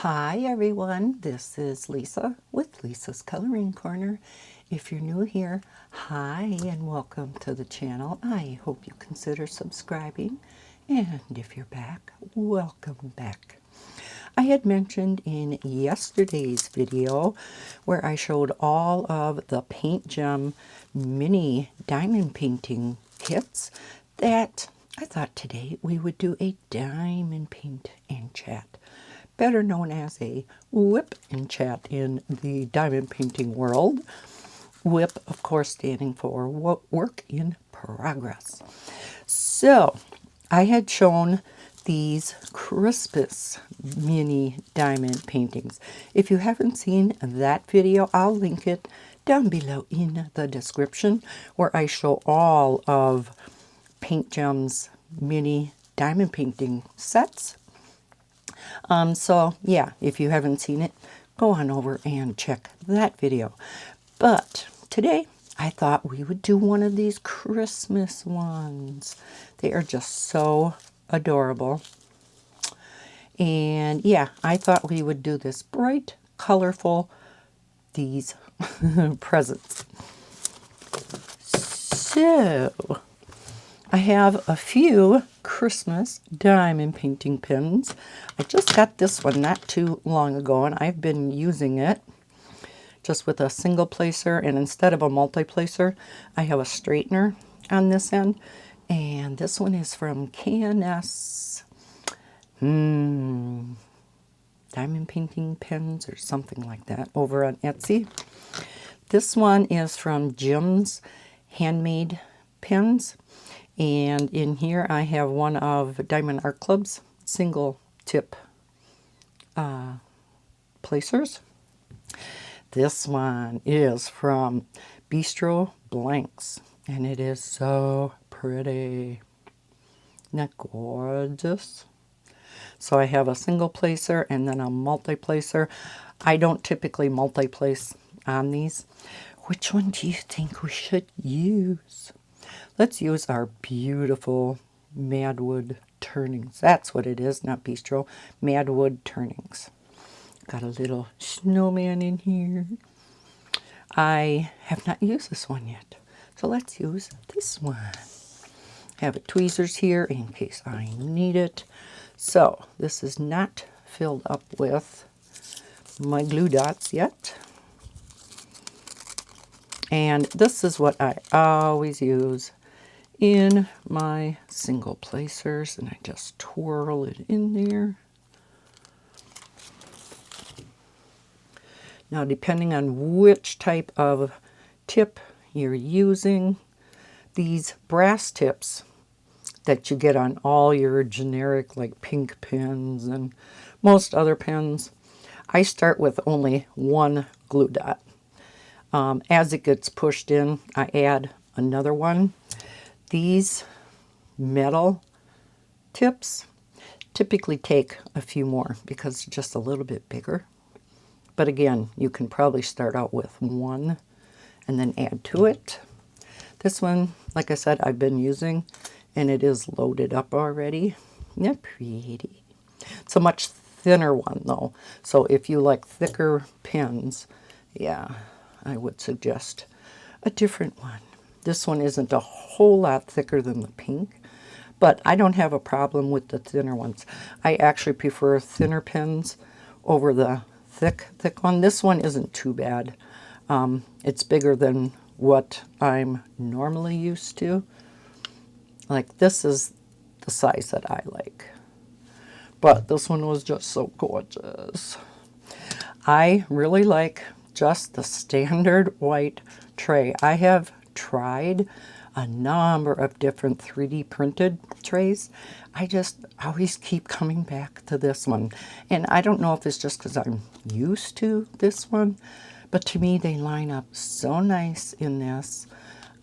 Hi everyone, this is Lisa with Lisa's Coloring Corner. If you're new here, hi and welcome to the channel. I hope you consider subscribing, and if you're back, welcome back. I had mentioned in yesterday's video where I showed all of the PaintGem mini diamond painting kits that I thought today we would do a diamond paint and chat, better known as a whip and chat in the diamond painting world. WIP, of course, standing for work in progress. So I had shown these Christmas mini diamond paintings. If you haven't seen that video, I'll link it down below in the description, where I show all of PaintGem's mini diamond painting sets. So yeah, if you haven't seen it, go on over and check that video. But today I thought we would do one of these Christmas ones. They are just so adorable. And yeah, I thought we would do this bright, colorful, these presents. So I have a few Christmas diamond painting pins. I just got this one not too long ago, and I've been using it just with a single placer, and instead of a multi-placer, I have a straightener on this end. And this one is from K&S Diamond Painting Pens or something like that over on Etsy. This one is from Jim's Handmade Pens. And in here I have one of Diamond Art Club's single tip placers. This one is from Bistro Blanks, and it is so pretty. Isn't that gorgeous? So I have a single placer and then a multi-placer. I don't typically multi-place on these. Which one do you think we should use? Let's use our beautiful Madwood turnings. That's what it is, not Bistro. Madwood turnings. Got a little snowman in here. I have not used this one yet, so let's use this one. I have a tweezers here in case I need it. So this is not filled up with my glue dots yet. And this is what I always use in my single placers, and I just twirl it in there. Now, depending on which type of tip you're using, these brass tips that you get on all your generic like pink pens and most other pens, I start with only one glue dot. As it gets pushed in, I add another one. These metal tips typically take a few more because they're just a little bit bigger. But again, you can probably start out with one and then add to it. This one, like I said, I've been using, and it is loaded up already. Isn't that pretty? It's a much thinner one though. So if you like thicker pens, yeah, I would suggest a different one. This one isn't a whole lot thicker than the pink, but I don't have a problem with the thinner ones. I actually prefer thinner pens over the thick one. This one isn't too bad. It's bigger than what I'm normally used to. Like, this is the size that I like. But this one was just so gorgeous. I really like just the standard white tray. I have tried a number of different 3D printed trays. I just always keep coming back to this one. And I don't know if it's just because I'm used to this one, but to me they line up so nice in this.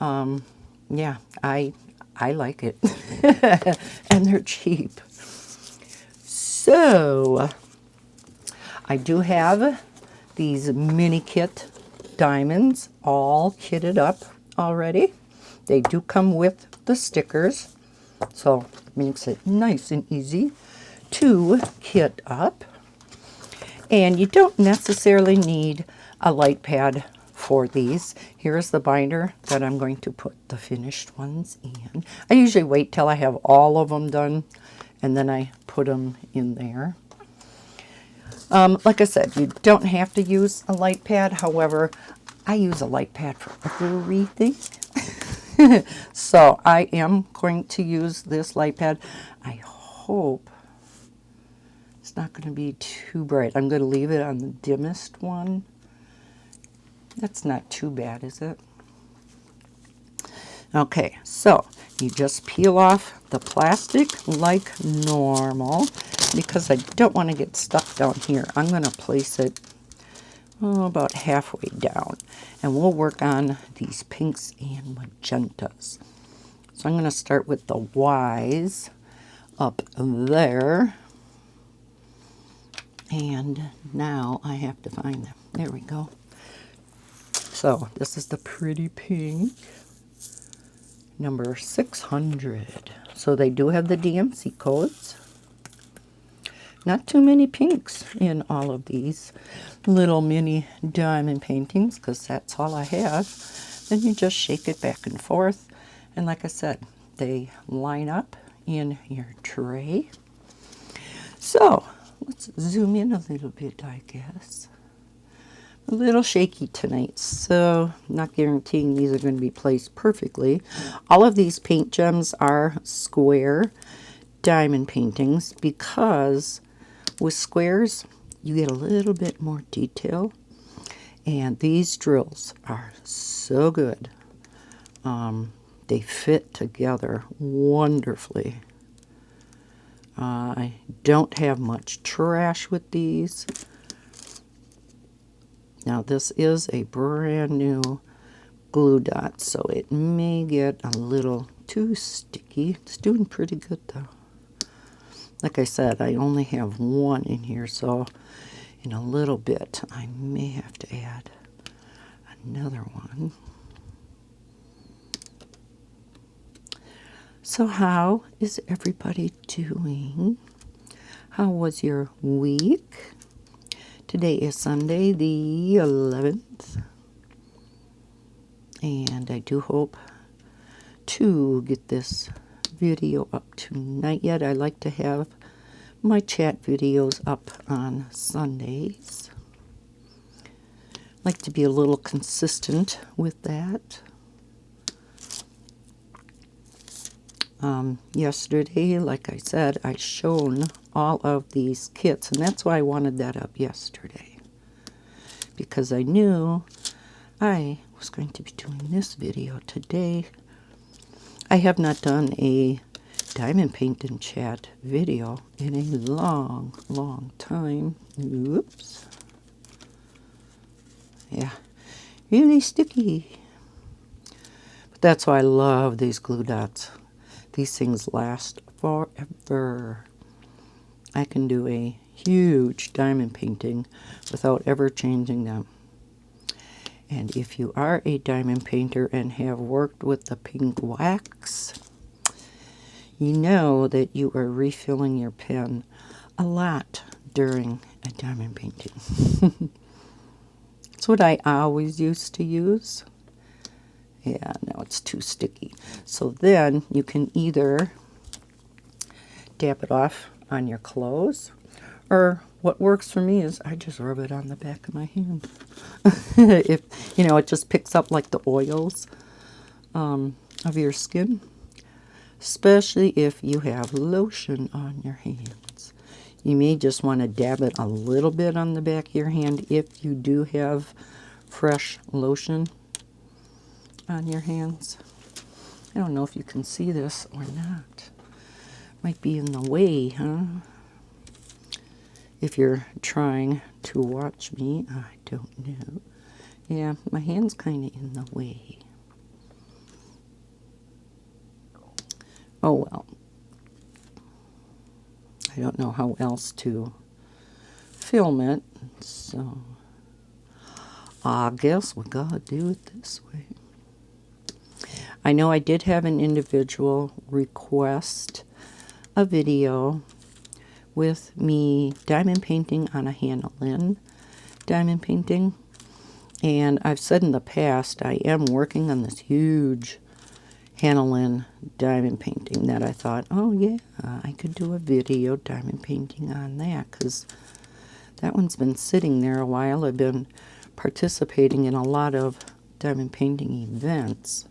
Yeah, I like it. And they're cheap. So I do have these mini kit diamonds all kitted up already. They do come with the stickers, so it makes it nice and easy to kit up. And you don't necessarily need a light pad for these. Here's the binder that I'm going to put the finished ones in. I usually wait till I have all of them done and then I put them in there. Like I said, you don't have to use a light pad. However, I use a light pad for everything. So I am going to use this light pad. I hope it's not going to be too bright. I'm going to leave it on the dimmest one. That's not too bad, is it? Okay, so you just peel off the plastic like normal because I don't want to get stuck down here. I'm going to place it about halfway down, and we'll work on these pinks and magentas. So I'm going to start with the Y's up there, and now I have to find them. There we go. So this is the pretty pink, number 600. So they do have the DMC codes. Not too many pinks in all of these little mini diamond paintings because that's all I have. Then you just shake it back and forth. And like I said, they line up in your tray. So let's zoom in a little bit, I guess. A little shaky tonight, so not guaranteeing these are going to be placed perfectly. All of these paint gems are square diamond paintings because with squares, you get a little bit more detail, and these drills are so good. They fit together wonderfully. I don't have much trash with these. Now this is a brand new glue dot, so it may get a little too sticky. It's doing pretty good though. Like I said, I only have one in here, so in a little bit I may have to add another one. So how is everybody doing? How was your week? Today is Sunday the 11th, and I do hope to get this video up tonight yet. I like to have my chat videos up on Sundays. Like to be a little consistent with that. Yesterday, like I said, I shown all of these kits, and that's why I wanted that up yesterday, because I knew I was going to be doing this video today. I have not done a diamond paint and chat video in a long time. Oops. Yeah, really sticky. But that's why I love these glue dots. These things last forever. I can do a huge diamond painting without ever changing them. And if you are a diamond painter and have worked with the pink wax, you know that you are refilling your pen a lot during a diamond painting. That's what I always used to use. Yeah, now it's too sticky. So then you can either dab it off on your clothes, or what works for me is I just rub it on the back of my hand. If, you know, it just picks up like the oils of your skin, especially if you have lotion on your hands. You may just want to dab it a little bit on the back of your hand if you do have fresh lotion on your hands. I don't know if you can see this or not. Might be in the way, huh? If you're trying to watch me, I don't know. Yeah, my hand's kind of in the way. Oh well. I don't know how else to film it, so I guess we gotta do it this way. I know I did have an individual request a video with me diamond painting on a Hannah Lynn diamond painting. And I've said in the past, I am working on this huge Hannah Lynn diamond painting that I thought, oh yeah, I could do a video diamond painting on that, because that one's been sitting there a while. I've been participating in a lot of diamond painting events.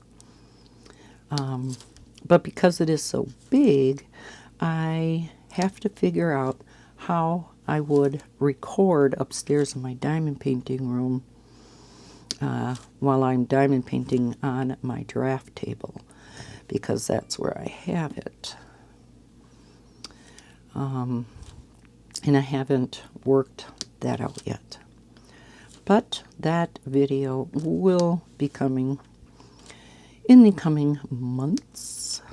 But because it is so big, I have to figure out how I would record upstairs in my diamond painting room while I'm diamond painting on my draft table, because that's where I have it. And I haven't worked that out yet. But that video will be coming in the coming months.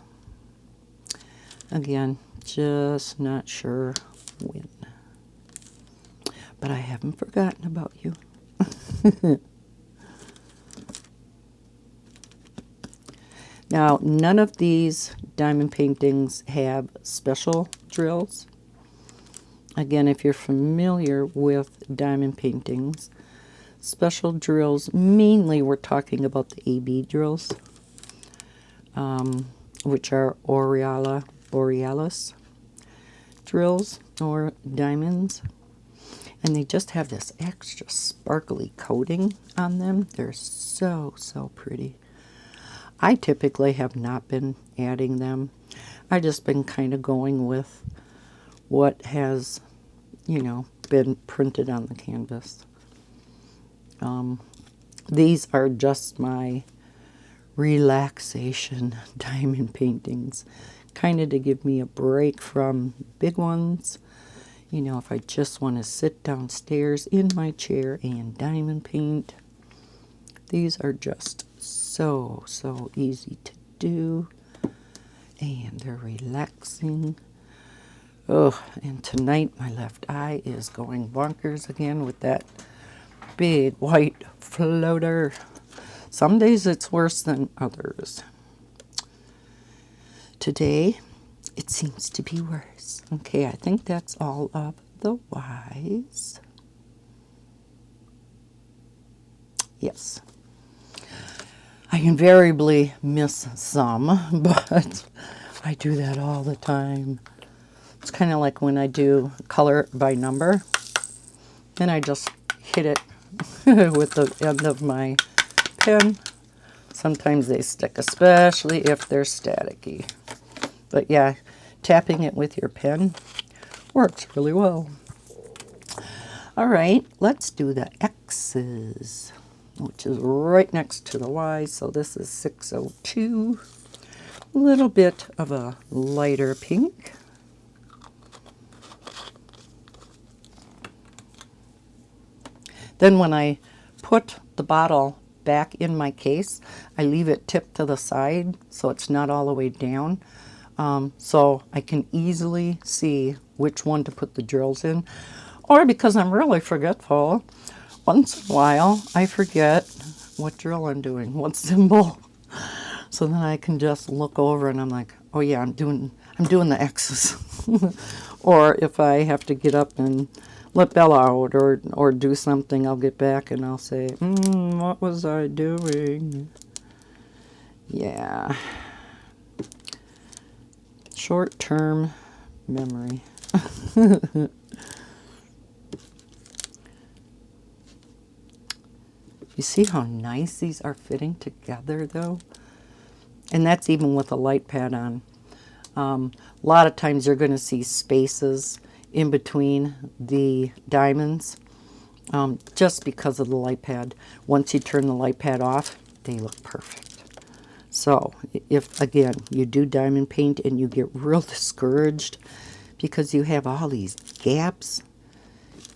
Again, just not sure when. But I haven't forgotten about you. Now, none of these diamond paintings have special drills. Again, if you're familiar with diamond paintings, special drills, mainly we're talking about the AB drills, which are Borealis drills or diamonds. And they just have this extra sparkly coating on them. They're so, so pretty. I typically have not been adding them. I've just been kind of going with what has, you know, been printed on the canvas. These are just my relaxation diamond paintings, kind of to give me a break from big ones. You know, if I just want to sit downstairs in my chair and diamond paint. These are just so, so easy to do, and they're relaxing. Oh, and tonight my left eye is going bonkers again with that big white floater. Some days it's worse than others. Today, it seems to be worse. Okay, I think that's all of the Y's. Yes. I invariably miss some, but I do that all the time. It's kind of like when I do color by number, and I just hit it with the end of my pen. Sometimes they stick, especially if they're staticky. But yeah, tapping it with your pen works really well. All right, let's do the X's, which is right next to the Y. So this is 602. A little bit of a lighter pink. Then when I put the bottle back in my case, I leave it tipped to the side so it's not all the way down. So I can easily see which one to put the drills in. Or because I'm really forgetful, once in a while I forget what drill I'm doing, what symbol. So then I can just look over and I'm like, oh yeah, I'm doing the X's. Or if I have to get up and let Bella out or do something, I'll get back and I'll say, what was I doing? Yeah. Short-term memory. You see how nice these are fitting together, though? And that's even with a light pad on. A lot of times you're going to see spaces in between the diamonds just because of the light pad. Once you turn the light pad off, they look perfect. So if, again, you do diamond paint and you get real discouraged because you have all these gaps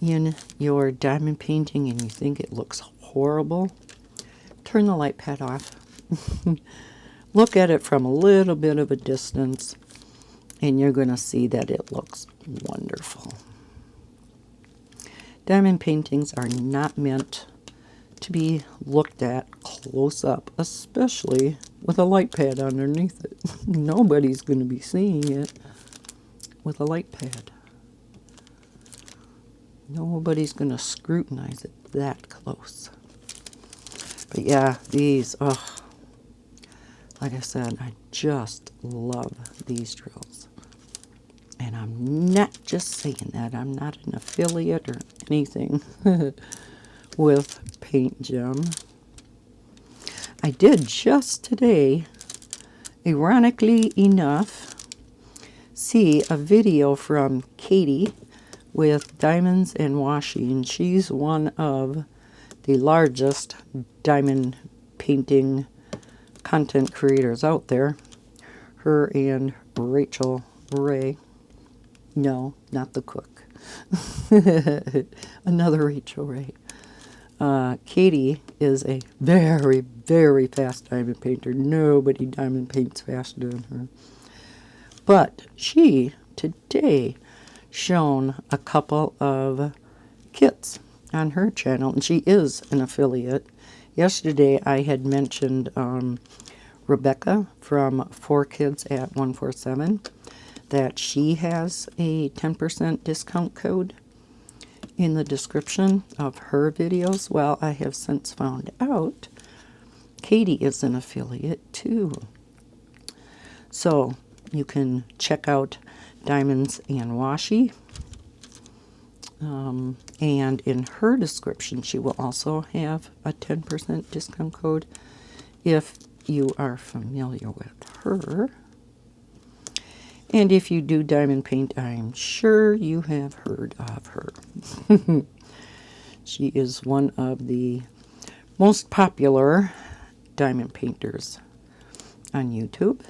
in your diamond painting and you think it looks horrible, turn the light pad off. Look at it from a little bit of a distance and you're going to see that it looks wonderful. Diamond paintings are not meant to be looked at close up, especially with a light pad underneath it. Nobody's going to be seeing it with a light pad. Nobody's going to scrutinize it that close. But yeah, these, oh, like I said, I just love these drills. And I'm not just saying that. I'm not an affiliate or anything with PaintGem. I did just today, ironically enough, see a video from Katie with Diamonds and Washi, and she's one of the largest diamond painting content creators out there. Her and Rachel Ray. No, not the cook. Another Rachel Ray. Katie is a very, very fast diamond painter. Nobody diamond paints faster than her. But she, today, shown a couple of kits on her channel, and she is an affiliate. Yesterday I had mentioned Rebecca from 4Kids at 147, that she has a 10% discount code in the description of her videos. Well, I have since found out Katie is an affiliate too. So you can check out Diamonds and Washi. And in her description, she will also have a 10% discount code if you are familiar with her. And if you do diamond paint, I'm sure you have heard of her. She is one of the most popular diamond painters on YouTube.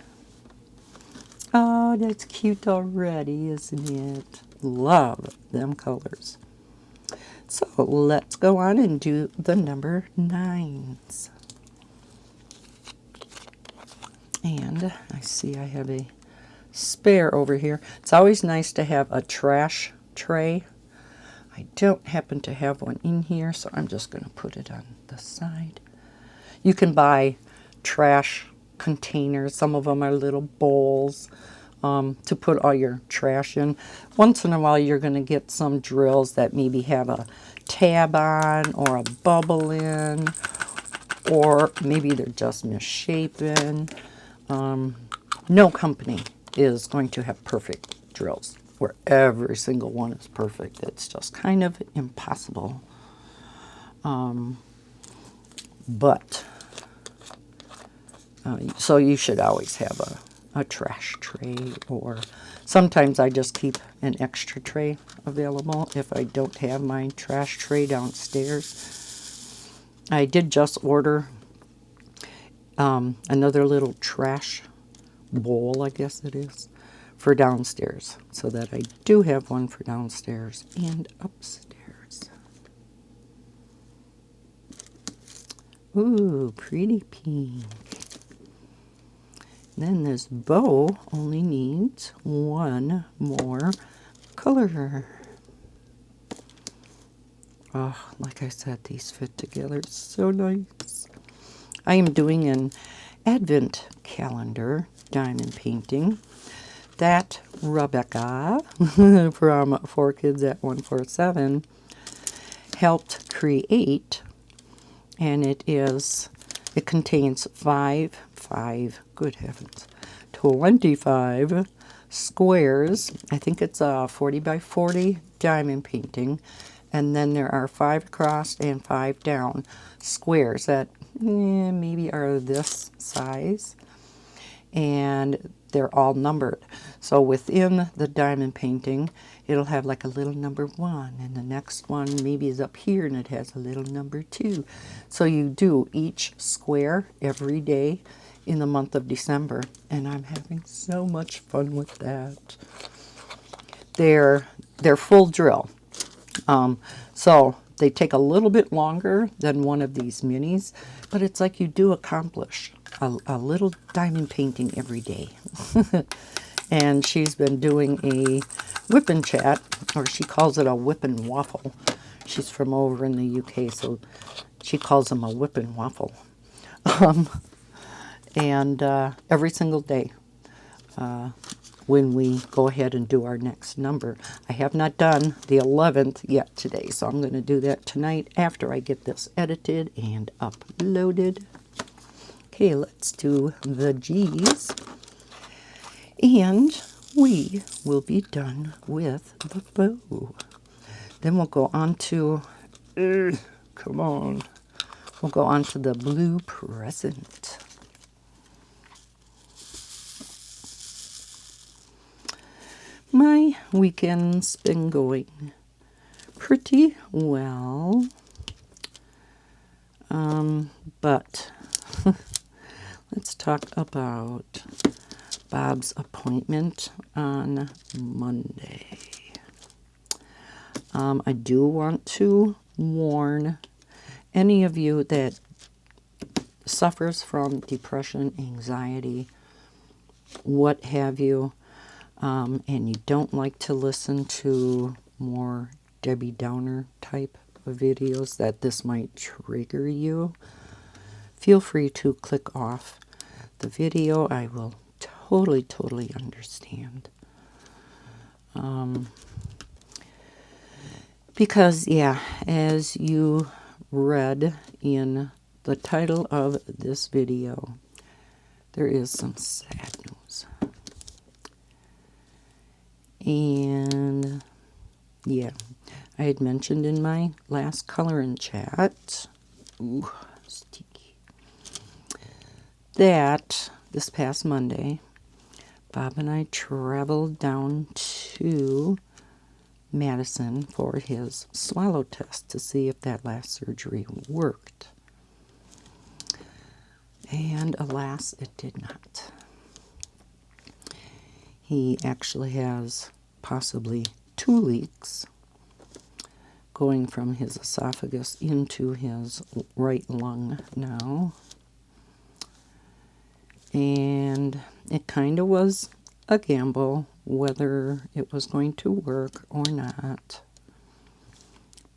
Oh, that's cute already, isn't it? Love them colors. So let's go on and do the number 9s. And I see I have a spare over here. It's always nice to have a trash tray. I don't happen to have one in here, so I'm just going to put it on the side. You can buy trash containers. Some of them are little bowls to put all your trash in. Once in a while you're going to get some drills that maybe have a tab on or a bubble in, or maybe they're just misshapen. No company is going to have perfect drills where every single one is perfect. It's just kind of impossible. So you should always have a trash tray, or sometimes I just keep an extra tray available if I don't have my trash tray downstairs. I did just order another little trash bowl, I guess it is, for downstairs, so that I do have one for downstairs and upstairs. Ooh, pretty pink. Then this bow only needs one more color. Oh, like I said, these fit together so nice. I am doing an advent calendar diamond painting that Rebecca from 4Kids at 147 helped create, and it contains 25 squares. I think it's a 40 by 40 diamond painting, and then there are 5 across and 5 down squares that maybe are this size, and they're all numbered. So within the diamond painting, it'll have like a little number 1, and the next one maybe is up here and it has a little number 2. So you do each square every day in the month of December, and I'm having so much fun with that. They're full drill. So they take a little bit longer than one of these minis, but it's like you do accomplish a little diamond painting every day. And she's been doing a whip and chat, or she calls it a whip and waffle. She's from over in the UK, so she calls them a whip and waffle. And every single day when we go ahead and do our next number. I have not done the 11th yet today, so I'm going to do that tonight after I get this edited and uploaded. Okay, let's do the G's. And we will be done with the bow. Then we'll go on to, come on, we'll go on to the blue present. My weekend's been going pretty well, but let's talk about Bob's appointment on Monday. I do want to warn any of you that suffers from depression, anxiety, what have you, and you don't like to listen to more Debbie Downer type of videos, that this might trigger you, feel free to click off the video. I will totally understand. Because, yeah, as you read in the title of this video, there is some sad news. And, yeah, I had mentioned in my last coloring chat, ooh, sticky, that this past Monday, Bob and I traveled down to Madison for his swallow test to see if that last surgery worked. And alas, it did not. He actually has possibly 2 leaks going from his esophagus into his right lung now. And it kind of was a gamble whether it was going to work or not.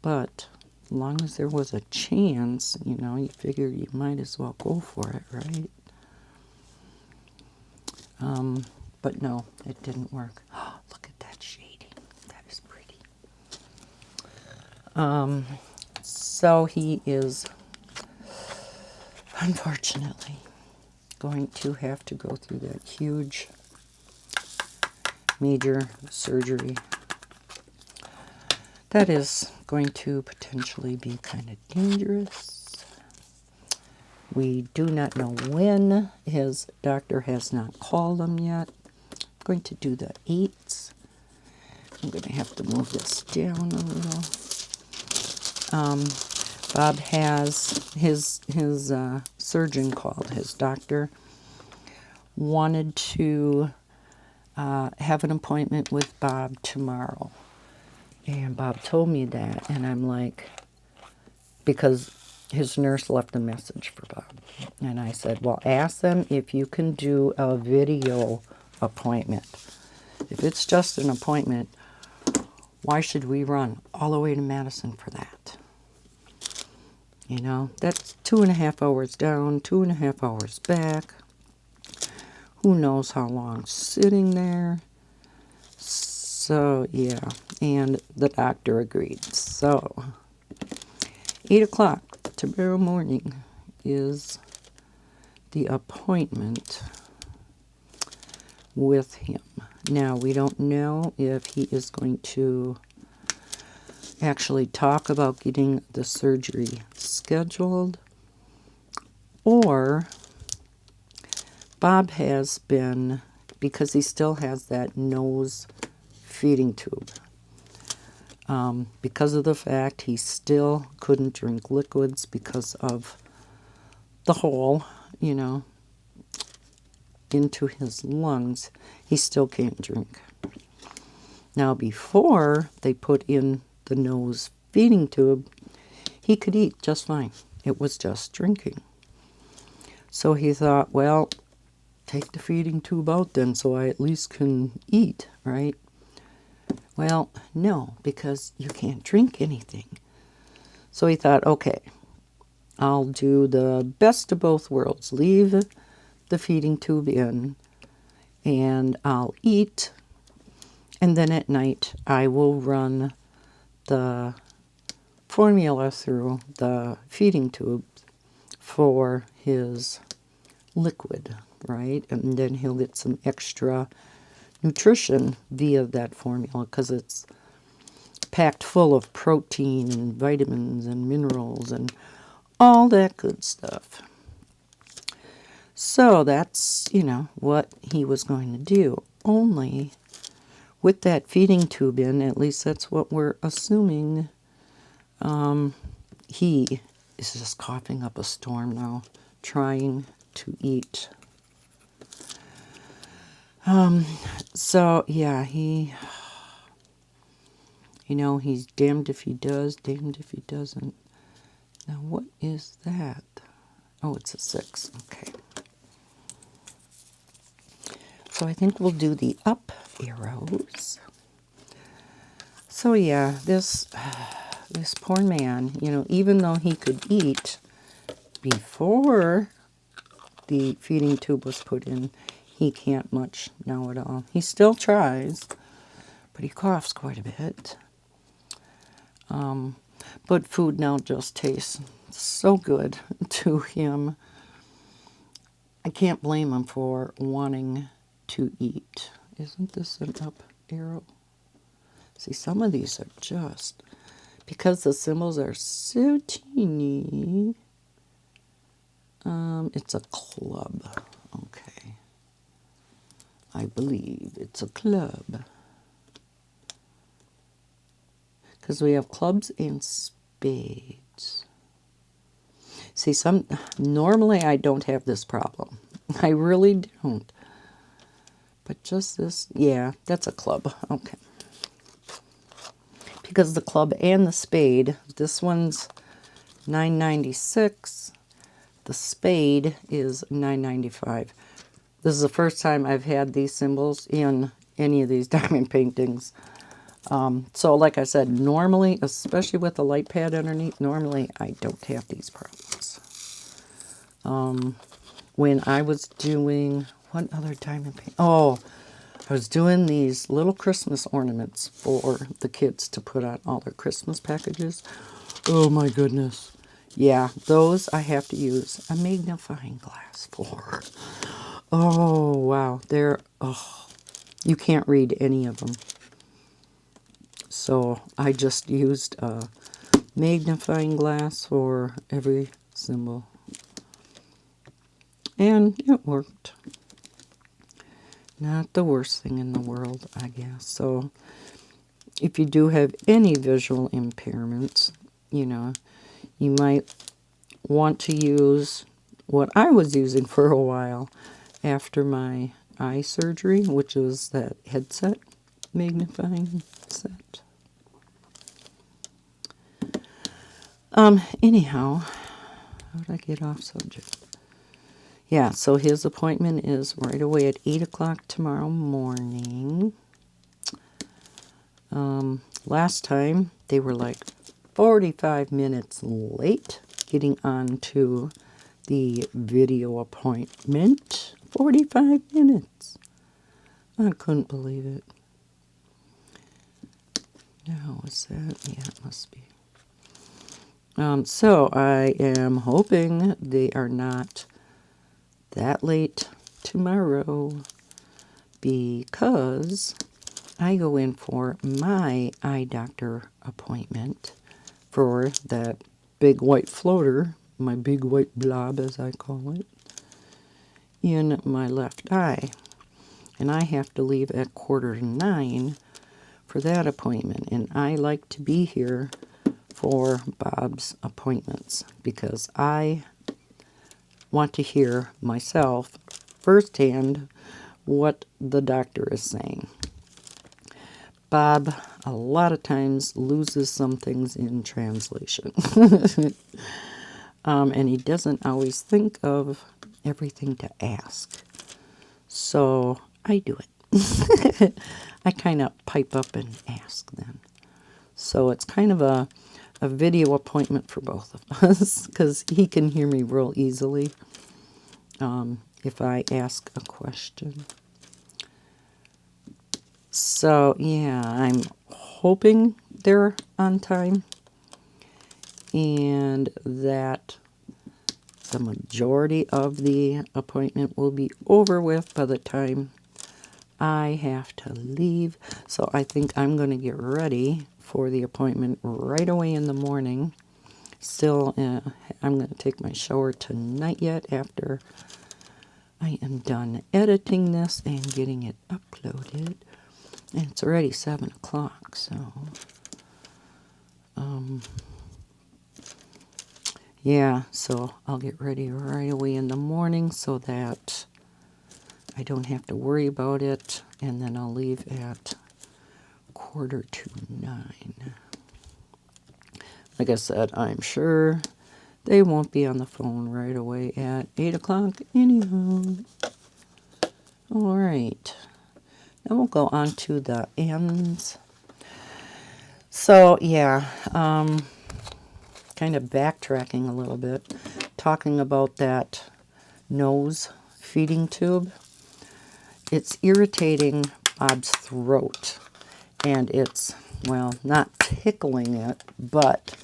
But as long as there was a chance, you know, you figure you might as well go for it, right? But no, it didn't work. Oh, look at that shading. That is pretty. So he is, unfortunately, going to have to go through that huge major surgery that is going to potentially be kind of dangerous. We do not know when. His doctor has not called him yet. I'm going to do the 8s. I'm going to have to move this down a little. Bob has his surgeon called, his doctor wanted to have an appointment with Bob tomorrow. And Bob told me that, and I'm like, because his nurse left a message for Bob. And I said, well, ask them if you can do a video appointment. If it's just an appointment, why should we run all the way to Madison for that? You know, that's 2.5 hours down, 2.5 hours back. Who knows how long sitting there. So, yeah, and the doctor agreed. So, 8 o'clock tomorrow morning is the appointment with him. Now, we don't know if he is going to actually talk about getting the surgery scheduled, or Bob has been, because he still has that nose feeding tube, because of the fact he still couldn't drink liquids because of the hole, you know, into his lungs, he still can't drink. Now, before they put in the nose feeding tube, he could eat just fine. It was just drinking. So he thought, well, take the feeding tube out then so I at least can eat, right? Well, no, because you can't drink anything. So he thought, okay, I'll do the best of both worlds. Leave the feeding tube in and I'll eat, and then at night I will run the formula through the feeding tube for his liquid, right? And then he'll get some extra nutrition via that formula because it's packed full of protein and vitamins and minerals and all that good stuff. So that's, what he was going to do. Only with that feeding tube in, at least that's what we're assuming, he is just coughing up a storm now, trying to eat. So, yeah, he's damned if he does, damned if he doesn't. Now, what is that? Oh, it's a 6. Okay. So I think we'll do the up arrows. So yeah, this poor man, even though he could eat before the feeding tube was put in, he can't much now at all. He still tries, but he coughs quite a bit. But food now just tastes so good to him. I can't blame him for wanting to eat. Isn't this an up arrow? See, some of these are just, because the symbols are so teeny, it's a club. Okay. I believe it's a club. Because we have clubs and spades. See, normally I don't have this problem. I really don't. But just this, yeah, that's a club. Okay. Because the club and the spade, this one's $9.96. The spade is $9.95. This is the first time I've had these symbols in any of these diamond paintings. So like I said, normally, especially with the light pad underneath, normally I don't have these problems. When I was doing, what other diamond paint? Oh, I was doing these little Christmas ornaments for the kids to put on all their Christmas packages. Oh my goodness. Yeah, those I have to use a magnifying glass for. Oh, wow. You can't read any of them. So I just used a magnifying glass for every symbol. And it worked. Not the worst thing in the world, I guess. So if you do have any visual impairments, you might want to use what I was using for a while after my eye surgery, which was that headset magnifying set. Anyhow, how did I get off subject? Yeah, so his appointment is right away at 8 o'clock tomorrow morning. Last time, they were like 45 minutes late getting on to the video appointment. 45 minutes. I couldn't believe it. Now, is that? Yeah, it must be. So I am hoping they are not that late tomorrow because I go in for my eye doctor appointment for that big white floater, my big white blob as I call it, in my left eye. And I have to leave at 8:45 for that appointment. And I like to be here for Bob's appointments because I want to hear myself firsthand what the doctor is saying. Bob a lot of times loses some things in translation. And he doesn't always think of everything to ask. So I do it. I kind of pipe up and ask then. So it's kind of a video appointment for both of us because he can hear me real easily if I ask a question. So, yeah, I'm hoping they're on time and that the majority of the appointment will be over with by the time I have to leave. So I think I'm going to get ready for the appointment right away in the morning. Still, I'm going to take my shower tonight yet after I am done editing this and getting it uploaded. And it's already 7 o'clock, so yeah, so I'll get ready right away in the morning so that I don't have to worry about it, and then I'll leave at 8:45. Like I said, I'm sure they won't be on the phone right away at 8 o'clock anyhow. All right, now we'll go on to the ends. So, yeah, kind of backtracking a little bit, talking about that nose feeding tube. It's irritating Bob's throat, and it's, well, not tickling it, but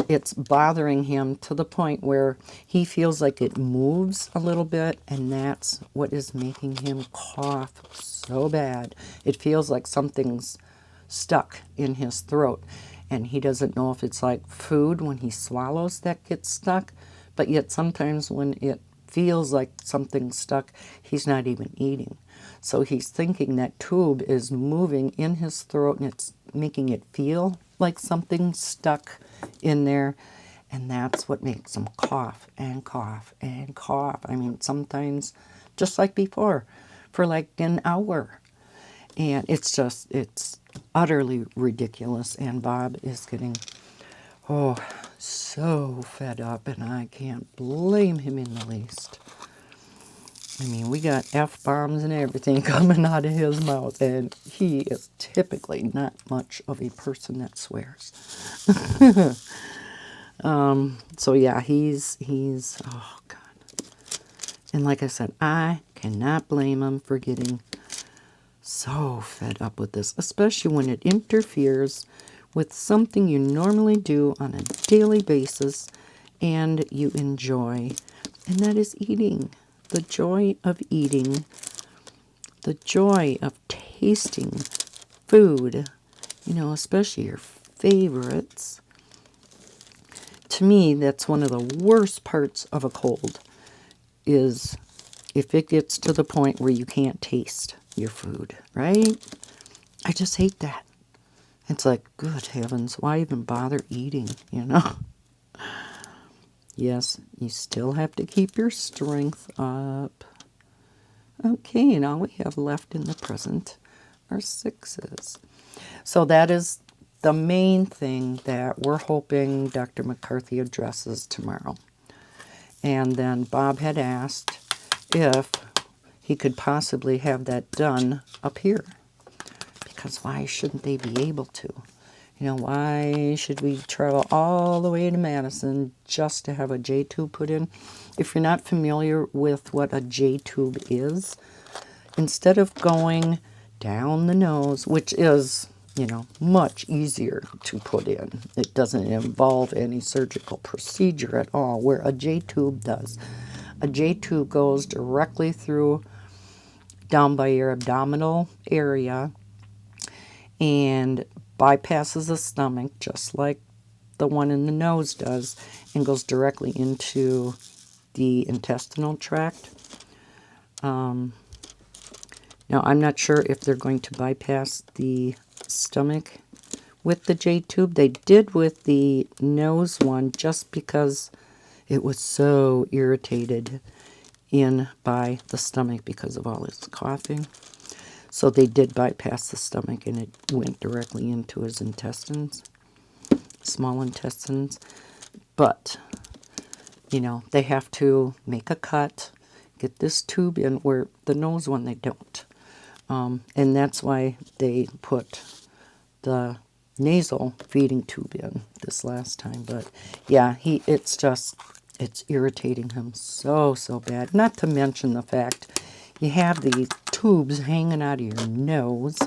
it's bothering him to the point where he feels like it moves a little bit, and that's what is making him cough so bad. It feels like something's stuck in his throat, and he doesn't know if it's like food when he swallows that gets stuck, but yet sometimes when it feels like something's stuck, he's not even eating. So he's thinking that tube is moving in his throat and it's making it feel like something's stuck in there. And that's what makes him cough and cough and cough. I mean, sometimes just like before, for like an hour. And it's utterly ridiculous. And Bob is getting, so fed up, and I can't blame him in the least. I mean, we got F-bombs and everything coming out of his mouth, and he is typically not much of a person that swears. So yeah, he's, oh God. And like I said, I cannot blame him for getting so fed up with this, especially when it interferes with something you normally do on a daily basis and you enjoy, and that is eating. The joy of eating, the joy of tasting food, you know, especially your favorites. To me, that's one of the worst parts of a cold, is if it gets to the point where you can't taste your food, right? I just hate that. It's like, good heavens, why even bother eating, you know? Yes, you still have to keep your strength up. Okay, and all we have left in the present are 6s. So that is the main thing that we're hoping Dr. McCarthy addresses tomorrow. And then Bob had asked if he could possibly have that done up here. Because why shouldn't they be able to? You know, why should we travel all the way to Madison just to have a J-tube put in? If you're not familiar with what a J-tube is, instead of going down the nose, which is, you know, much easier to put in, it doesn't involve any surgical procedure at all, where a J-tube does. A J-tube goes directly through down by your abdominal area and bypasses the stomach, just like the one in the nose does, and goes directly into the intestinal tract. Now, I'm not sure if they're going to bypass the stomach with the J-tube. They did with the nose one just because it was so irritated in by the stomach because of all his coughing. So they did bypass the stomach, and it went directly into his intestines, small intestines. But, you know, they have to make a cut, get this tube in, where the nose one they don't. And that's why they put the nasal feeding tube in this last time. But yeah, it's irritating him so bad. Not to mention the fact you have these tubes hanging out of your nose.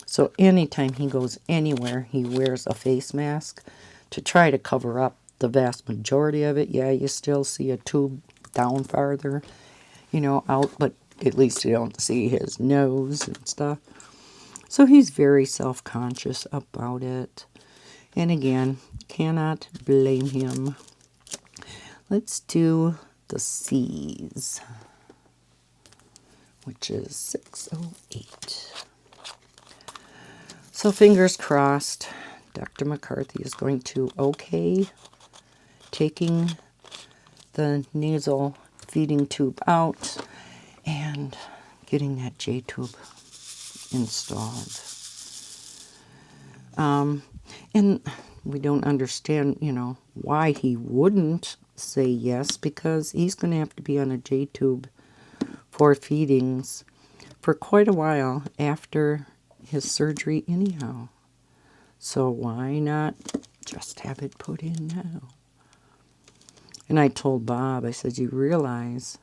So anytime he goes anywhere, he wears a face mask to try to cover up the vast majority of it. Yeah, you still see a tube down farther, you know, out, but at least you don't see his nose and stuff. So he's very self-conscious about it. And again, cannot blame him. Let's do the C's, which is 608. So fingers crossed, Dr. McCarthy is going to okay taking the nasal feeding tube out and getting that J-tube installed. And we don't understand, you know, why he wouldn't say yes, because he's going to have to be on a J-tube for feedings for quite a while after his surgery anyhow. So why not just have it put in now? And I told Bob, I said, you realize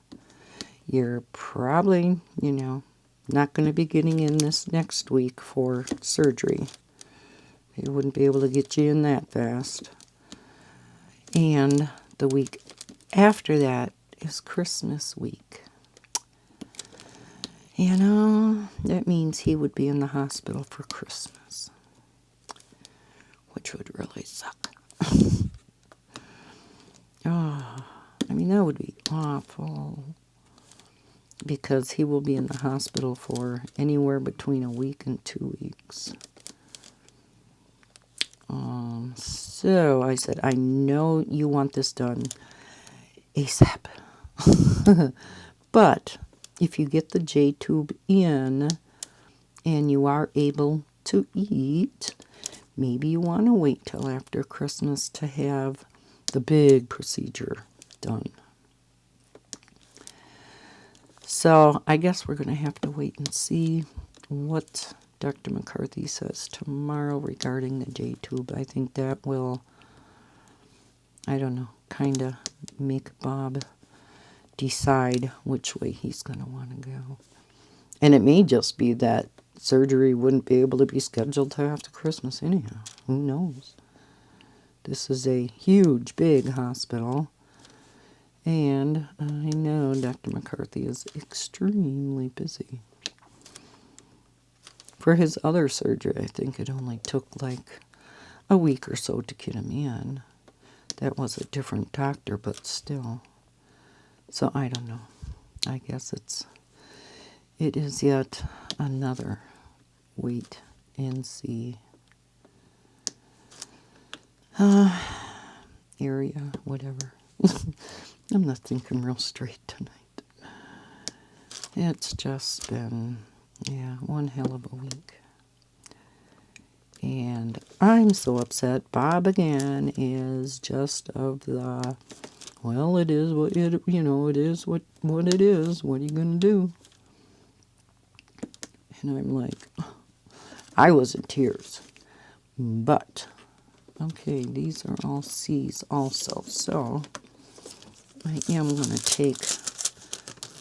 you're probably, you know, not going to be getting in this next week for surgery. They wouldn't be able to get you in that fast. And the week after that is Christmas week. You know, that means he would be in the hospital for Christmas, which would really suck. Oh, I mean, that would be awful, because he will be in the hospital for anywhere between a week and 2 weeks. So I said, I know you want this done ASAP. But if you get the J-tube in and you are able to eat, maybe you want to wait till after Christmas to have the big procedure done. So I guess we're going to have to wait and see what Dr. McCarthy says tomorrow regarding the J-tube. I think that will, I don't know, kind of make Bob decide which way he's going to want to go. And it may just be that surgery wouldn't be able to be scheduled till after Christmas anyhow. Who knows? This is a huge, big hospital. And I know Dr. McCarthy is extremely busy. For his other surgery, I think it only took like a week or so to get him in. That was a different doctor, but still. So I don't know. I guess it is yet another wait and see area, whatever. I'm not thinking real straight tonight. It's just been, yeah, one hell of a week. And I'm so upset. Bob again is just of the, well, it is what it, you know, it is what it is. What are you going to do? And I'm like, I was in tears. But, okay, these are all C's also. So, I am going to take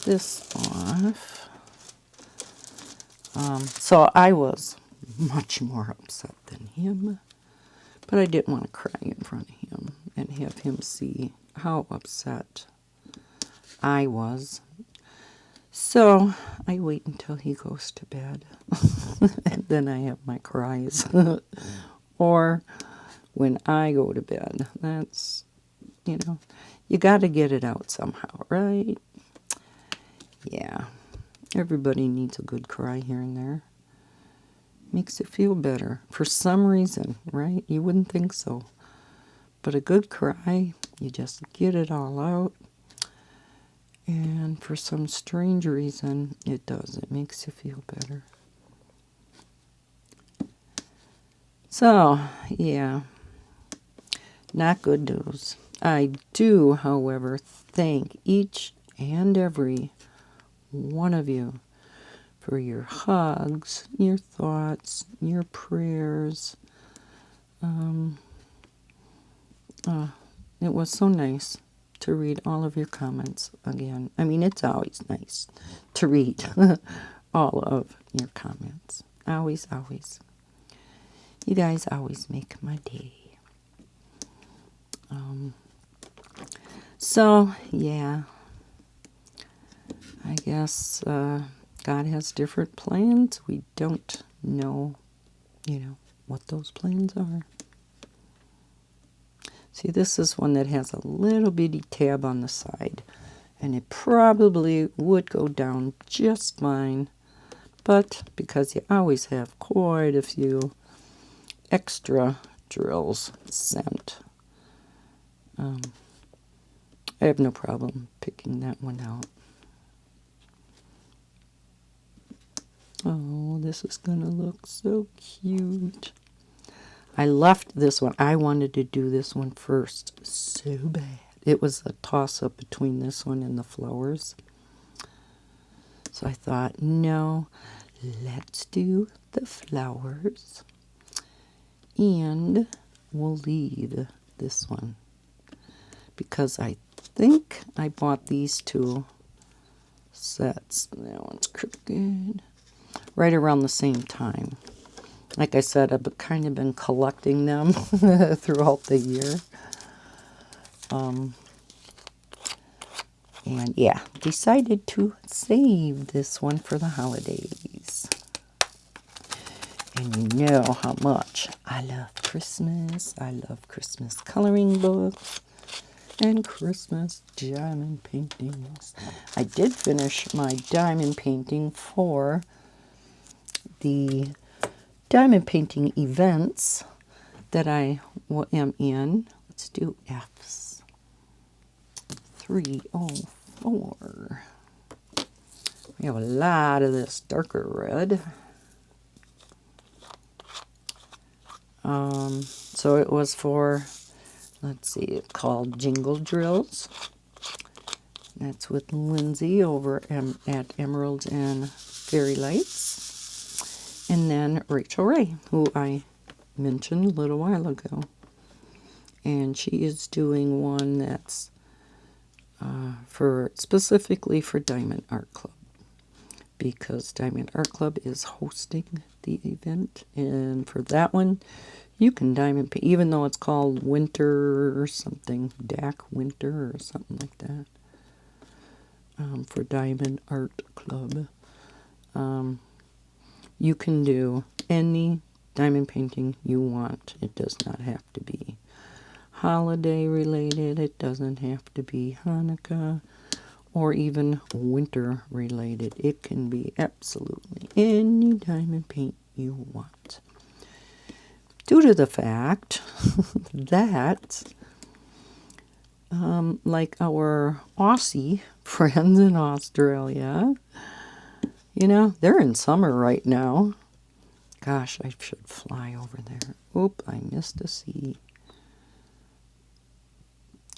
this off. So I was much more upset than him. But I didn't want to cry in front of him and have him see how upset I was. So I wait until he goes to bed. And then I have my cries. Or when I go to bed. That's, you know, you got to get it out somehow, right? Yeah. Everybody needs a good cry here and there. Makes it feel better. For some reason, right? You wouldn't think so. But a good cry, you just get it all out. And for some strange reason, it does. It makes you feel better. So, yeah. Not good news. I do, however, thank each and every one of you for your hugs, your thoughts, your prayers. It was so nice to read all of your comments again. I mean, it's always nice to read all of your comments. Always, always. You guys always make my day. So, yeah. I guess God has different plans. We don't know, what those plans are. See, this is one that has a little bitty tab on the side. And it probably would go down just fine. But because you always have quite a few extra drills sent, I have no problem picking that one out. Oh, this is going to look so cute. I left this one. I wanted to do this one first so bad. It was a toss-up between this one and the flowers. So I thought, no, let's do the flowers. And we'll leave this one. Because I think I bought these two sets. That one's crooked. Right around the same time. Like I said, I've kind of been collecting them throughout the year. And yeah, decided to save this one for the holidays. And you know how much I love Christmas. I love Christmas coloring books and Christmas diamond paintings. I did finish my diamond painting for the diamond painting events that I am in. Let's do F's. 304. We have a lot of this darker red. So it was for, let's see, it's called Jingle Drills. That's with Lindsay over at Emeralds and Fairy Lights. And then Rachel Ray, who I mentioned a little while ago. And she is doing one that's specifically for Diamond Art Club. Because Diamond Art Club is hosting the event. And for that one, you can diamond paint, even though it's called Winter or something, DAC Winter or something like that. For Diamond Art Club. You can do any diamond painting you want. It does not have to be holiday related. It doesn't have to be Hanukkah or even winter related. It can be absolutely any diamond paint you want. Due to the fact that like our Aussie friends in Australia, they're in summer right now. Gosh, I should fly over there. Oop, I missed a C.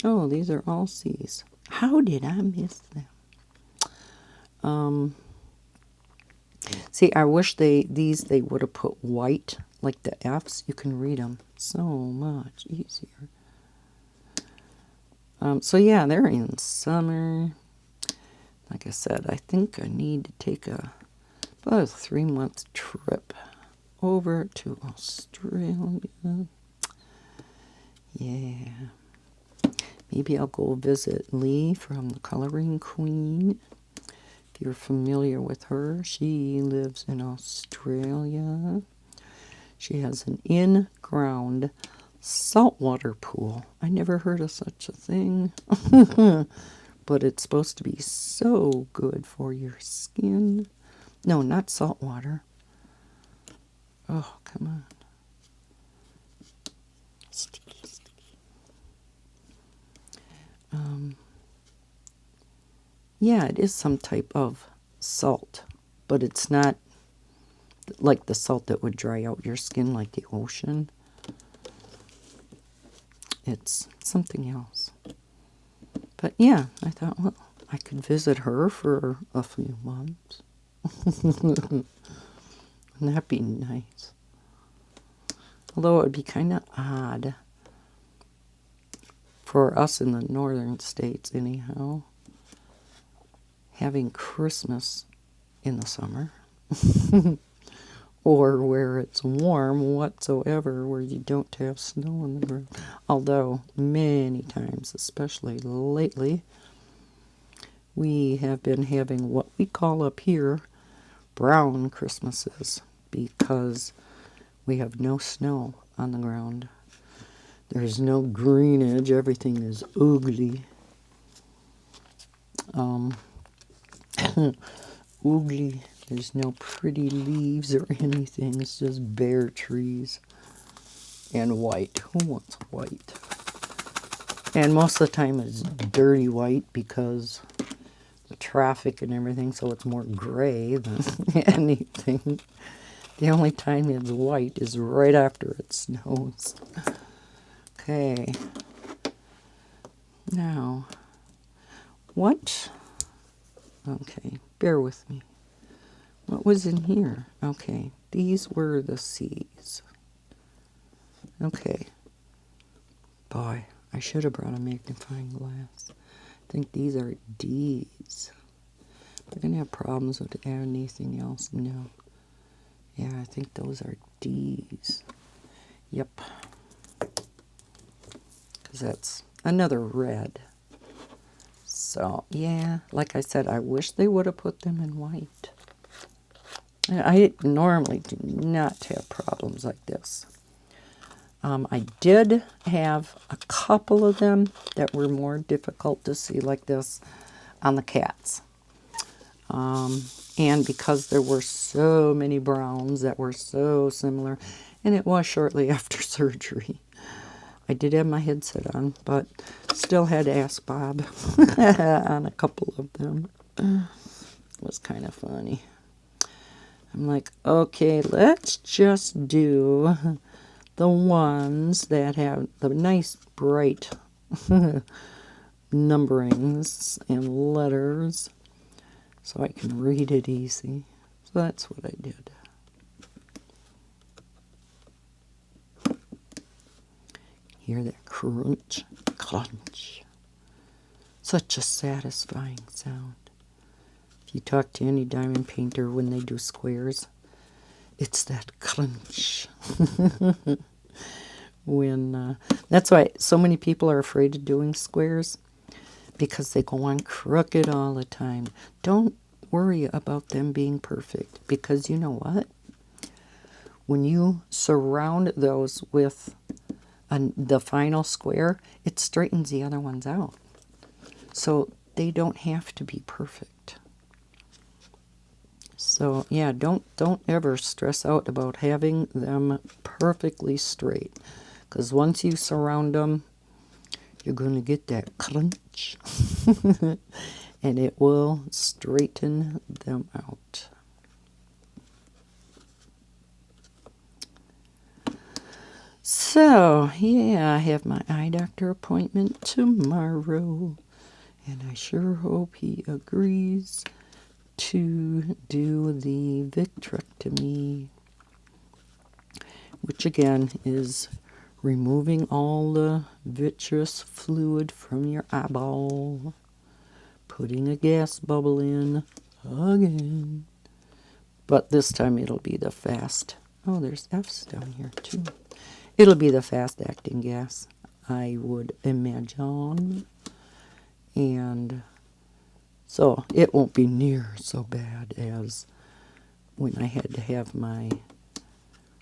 Oh, these are all C's. How did I miss them? See, I wish they would have put white, like the F's. You can read them so much easier. So yeah, they're in summer. Like I said, I think I need to take about a 3-month trip over to Australia. Yeah. Maybe I'll go visit Lee from the Coloring Queen. If you're familiar with her, she lives in Australia. She has an in-ground saltwater pool. I never heard of such a thing. But it's supposed to be so good for your skin. No, not salt water. Oh, come on. Sticky. Yeah, it is some type of salt, but it's not like the salt that would dry out your skin like the ocean. It's something else. But yeah, I thought, well, I could visit her for a few months. Wouldn't that be nice? Although it would be kind of odd for us in the northern states anyhow, having Christmas in the summer or where it's warm whatsoever, where you don't have snow on the ground. Although many times, especially lately, we have been having what we call up here brown Christmases because we have no snow on the ground. There's no greenage. Everything is ugly. Ugly. There's no pretty leaves or anything. It's just bare trees and white. Who wants white? And most of the time it's dirty white because the traffic and everything, so it's more gray than anything. The only time it's white is right after it snows. Okay. Now, what? Okay, bear with me. What was in here? Okay, these were the C's. Okay. Boy, I should have brought a magnifying glass. I think these are D's. They're going to have problems with adding anything else. No. Yeah, I think those are D's. Yep. Because that's another red. So, yeah, like I said, I wish they would have put them in white. I normally do not have problems like this. I did have a couple of them that were more difficult to see like this on the cats. And because there were so many browns that were so similar, and it was shortly after surgery. I did have my headset on, but still had to ask Bob on a couple of them. It was kind of funny. I'm like, okay, let's just do the ones that have the nice bright numberings and letters so I can read it easy. So that's what I did. Hear that crunch, crunch. Such a satisfying sound. If you talk to any diamond painter when they do squares, it's that crunch. That's why so many people are afraid of doing squares, because they go on crooked all the time. Don't worry about them being perfect, because you know what? When you surround those with the final square, it straightens the other ones out. So they don't have to be perfect. So yeah, don't ever stress out about having them perfectly straight, because once you surround them, you're going to get that crunch, and it will straighten them out. So yeah, I have my eye doctor appointment tomorrow, and I sure hope he agrees to do the vitrectomy, which again is removing all the vitreous fluid from your eyeball, putting a gas bubble in again, but this time it'll be the fast. Oh, there's F's down here too. It'll be the fast acting gas, I would imagine, and so it won't be near so bad as when I had to have my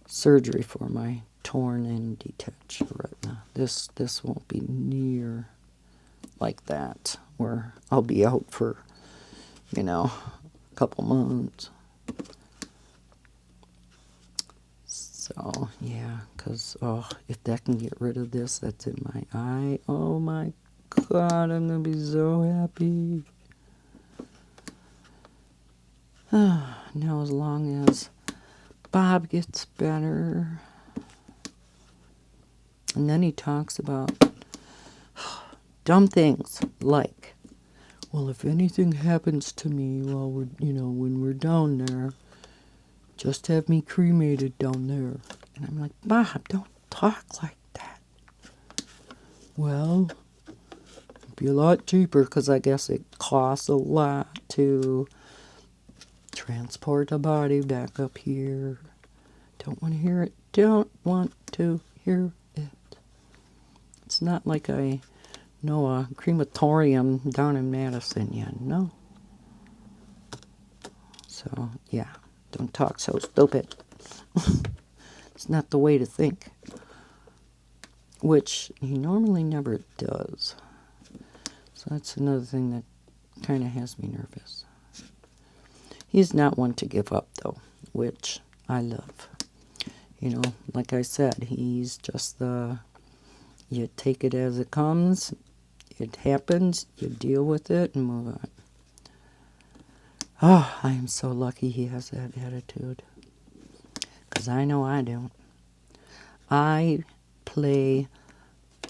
surgery for my torn and detached retina. This won't be near like that, where I'll be out for, a couple months. So, yeah, because, if that can get rid of this that's in my eye, oh my God, I'm going to be so happy. Now, as long as Bob gets better. And then he talks about dumb things like, well, if anything happens to me while we're, when we're down there, just have me cremated down there. And I'm like, Bob, don't talk like that. Well, it'd be a lot cheaper, because I guess it costs a lot to transport a body back up here. Don't want to hear it. Don't want to hear it. It's not like I know a crematorium down in Madison yet, no. So, yeah, don't talk so stupid. It's not the way to think. Which he normally never does. So that's another thing that kind of has me nervous. He's not one to give up, though, which I love. You know, like I said, he's just you take it as it comes, it happens, you deal with it, and move on. Oh, I am so lucky he has that attitude. Because I know I don't. I play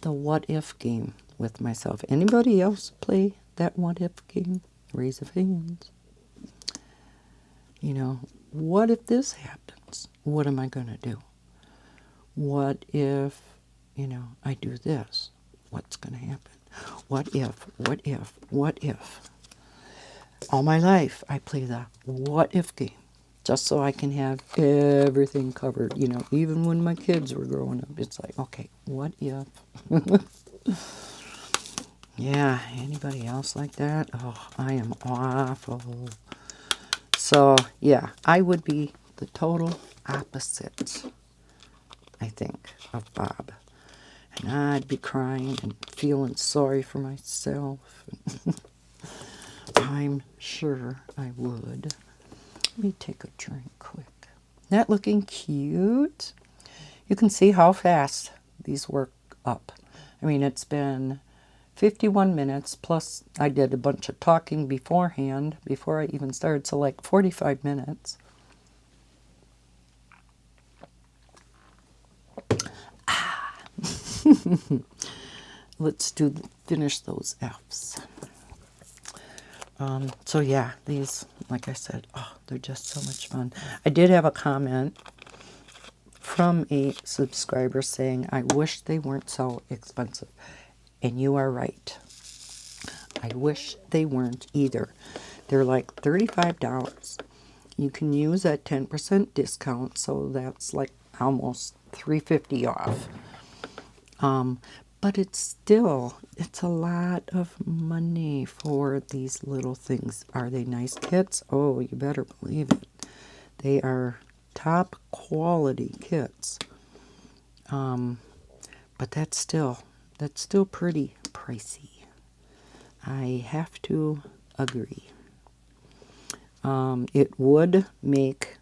the what-if game with myself. Anybody else play that what-if game? Raise of hands. You know, what if this happens? What am I going to do? What if, you know, I do this? What's going to happen? What if, what if, what if? All my life, I play the what-if game. Just so I can have everything covered. You know, even when my kids were growing up, it's like, okay, what if? Yeah, anybody else like that? Oh, I am awful. So, yeah, I would be the total opposite, I think, of Bob. And I'd be crying and feeling sorry for myself. I'm sure I would. Let me take a drink quick. That looking cute? You can see how fast these work up. I mean, it's been 51 minutes, plus I did a bunch of talking beforehand, before I even started, so like 45 minutes. Ah. Let's finish those Fs. So yeah, these, like I said, oh, they're just so much fun. I did have a comment from a subscriber saying, I wish they weren't so expensive. And you are right. I wish they weren't either. They're like $35. You can use that 10% discount, so that's like almost $3.50 off. But it's a lot of money for these little things. Are they nice kits? Oh, you better believe it. They are top quality kits. But that's still pretty pricey. I have to agree. It would make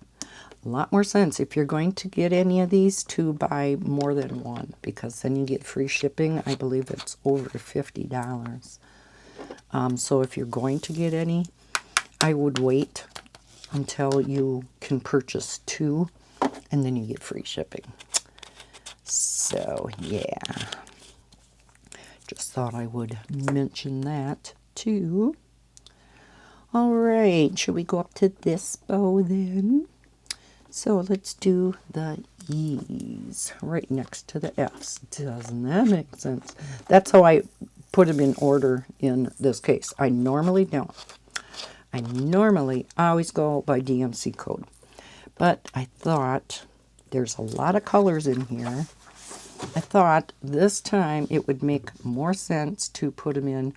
a lot more sense if you're going to get any of these to buy more than one, because then you get free shipping. I believe it's over $50. So if you're going to get any, I would wait until you can purchase two, and then you get free shipping. So yeah, just thought I would mention that too. All right, should we go up to this bow then? So let's do the E's right next to the F's. Doesn't that make sense? That's how I put them in order in this case. I normally don't. I normally always go by DMC code. But I thought there's a lot of colors in here. I thought this time it would make more sense to put them in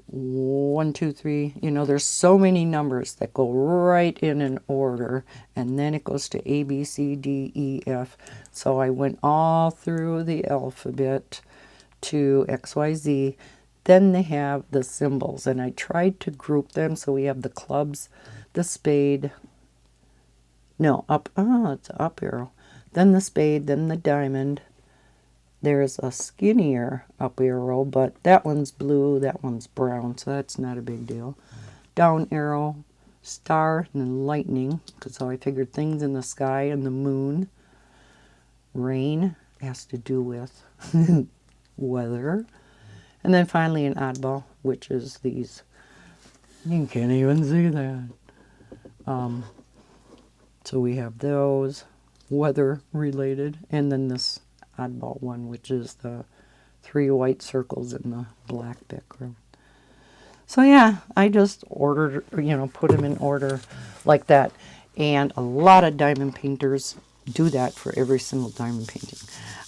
1, 2, 3. You know, there's so many numbers that go right in an order, and then it goes to A, B, C, D, E, F. So I went all through the alphabet to X, Y, Z. Then they have the symbols, and I tried to group them. So we have the clubs, the spade. No, up. Oh, it's an up arrow. Then the spade, then the diamond. There's a skinnier up arrow, but that one's blue, that one's brown, so that's not a big deal. Down arrow, star, and then lightning, because so I figured things in the sky and the moon. Rain has to do with weather. And then finally an oddball, which is these. You can't even see that. So we have those, weather related, and then this oddball one, which is the 3 white circles in the black background. So yeah, I just ordered, put them in order like that. And a lot of diamond painters do that for every single diamond painting.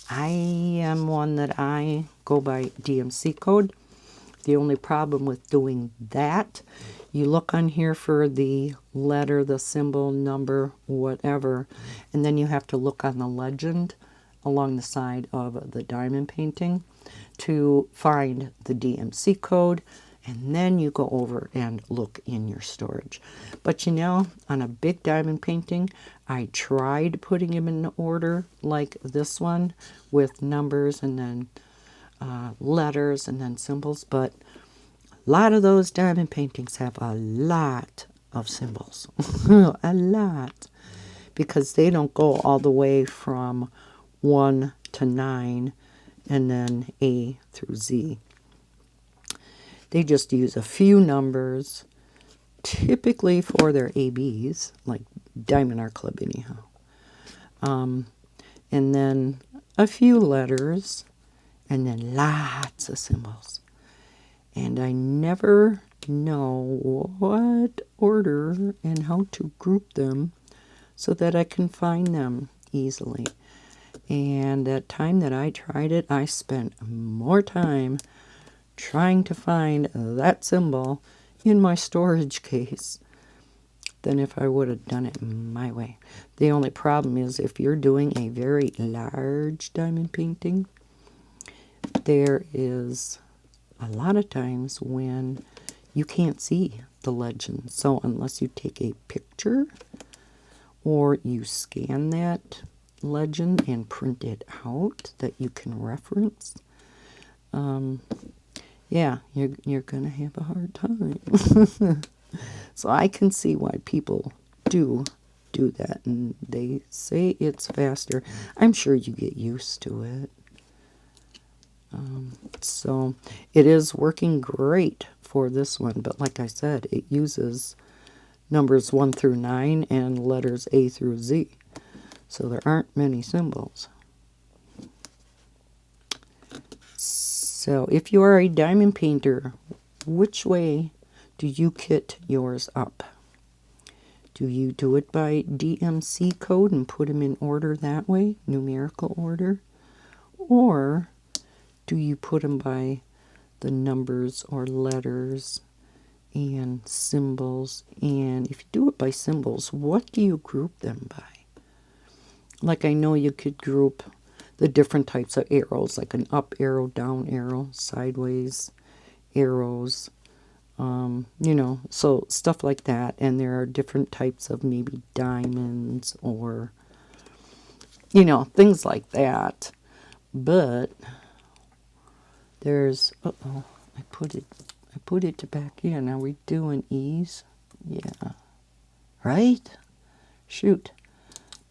I am one that I go by DMC code. The only problem with doing that, you look on here for the letter, the symbol, number, whatever, and then you have to look on the legend along the side of the diamond painting to find the DMC code, and then you go over and look in your storage. But you know, on a big diamond painting, I tried putting them in order like this one with numbers and then letters and then symbols, but a lot of those diamond paintings have a lot of symbols. A lot. Because they don't go all the way from 1 to 9 and then A through Z. They just use a few numbers, typically for their ABs, like Diamond Art Club anyhow. And then a few letters, and then lots of symbols. And I never know what order and how to group them so that I can find them easily. And that time that I tried it, I spent more time trying to find that symbol in my storage case than if I would have done it my way. The only problem is if you're doing a very large diamond painting, there is a lot of times when you can't see the legend. So unless you take a picture or you scan that legend and print it out that you can reference, yeah, you're going to have a hard time. So I can see why people do that, and they say it's faster. I'm sure you get used to it. So it is working great for this one, but like I said, it uses numbers 1 through 9 and letters A through Z. So there aren't many symbols. So if you are a diamond painter, which way do you kit yours up? Do you do it by DMC code and put them in order that way, numerical order? Or do you put them by the numbers or letters and symbols? And if you do it by symbols, what do you group them by? Like I know you could group the different types of arrows, like an up arrow, down arrow, sideways arrows, you know, so stuff like that. And there are different types of maybe diamonds or, you know, things like that. But there's, uh-oh, I put it back in. Are we doing E's? Yeah. Right? Shoot.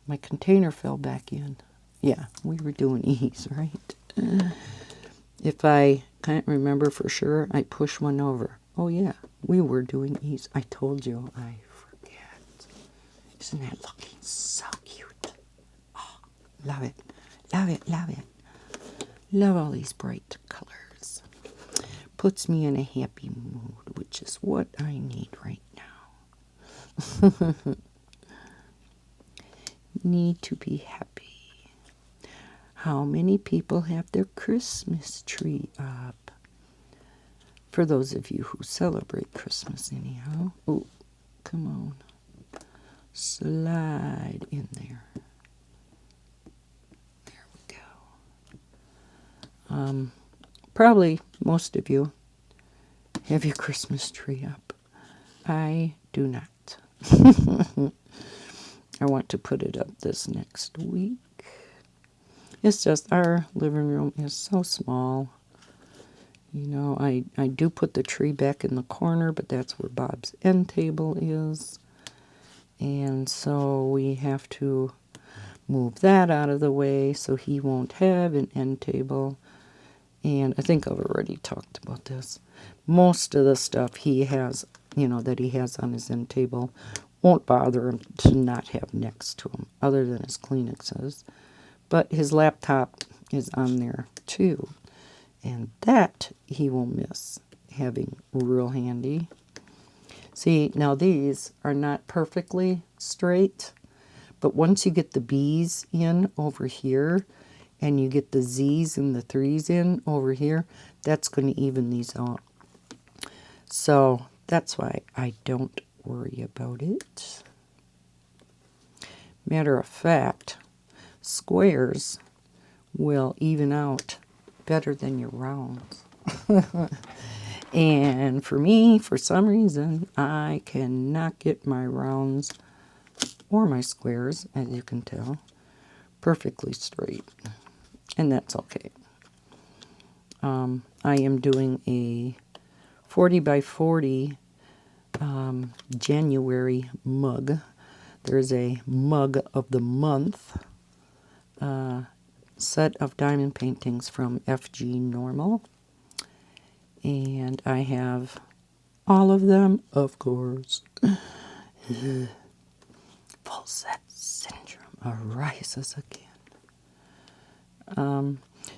My container fell back in. Yeah, we were doing E's, right? If I can't remember for sure, I push one over. Oh yeah, we were doing E's. I told you, I forget. Isn't that looking so cute? Oh, love it. Love it, love it. Love all these bright colors. Puts me in a happy mood, which is what I need right now. Need to be happy. How many people have their Christmas tree up? For those of you who celebrate Christmas anyhow. Oh, come on. Slide in there. There we go. Probably most of you have your Christmas tree up. I do not. I want to put it up this next week. It's just our living room is so small. You know, I do put the tree back in the corner, but that's where Bob's end table is. And so we have to move that out of the way so he won't have an end table. And I think I've already talked about this. Most of the stuff he has, you know, that he has on his end table won't bother him to not have next to him, other than his Kleenexes. But his laptop is on there too. And that he will miss having real handy. See, now these are not perfectly straight, But once you get the B's in over here, and you get the Z's and the 3's in over here, that's going to even these out. So that's why I don't worry about it. Matter of fact, squares will even out better than your rounds. And for me, for some reason, I cannot get my rounds or my squares, as you can tell, perfectly straight. And that's okay. I am doing a 40 by 40 January mug. There's a mug of the month set of diamond paintings from FG Normal. And I have all of them, of course. Full set syndrome arises again.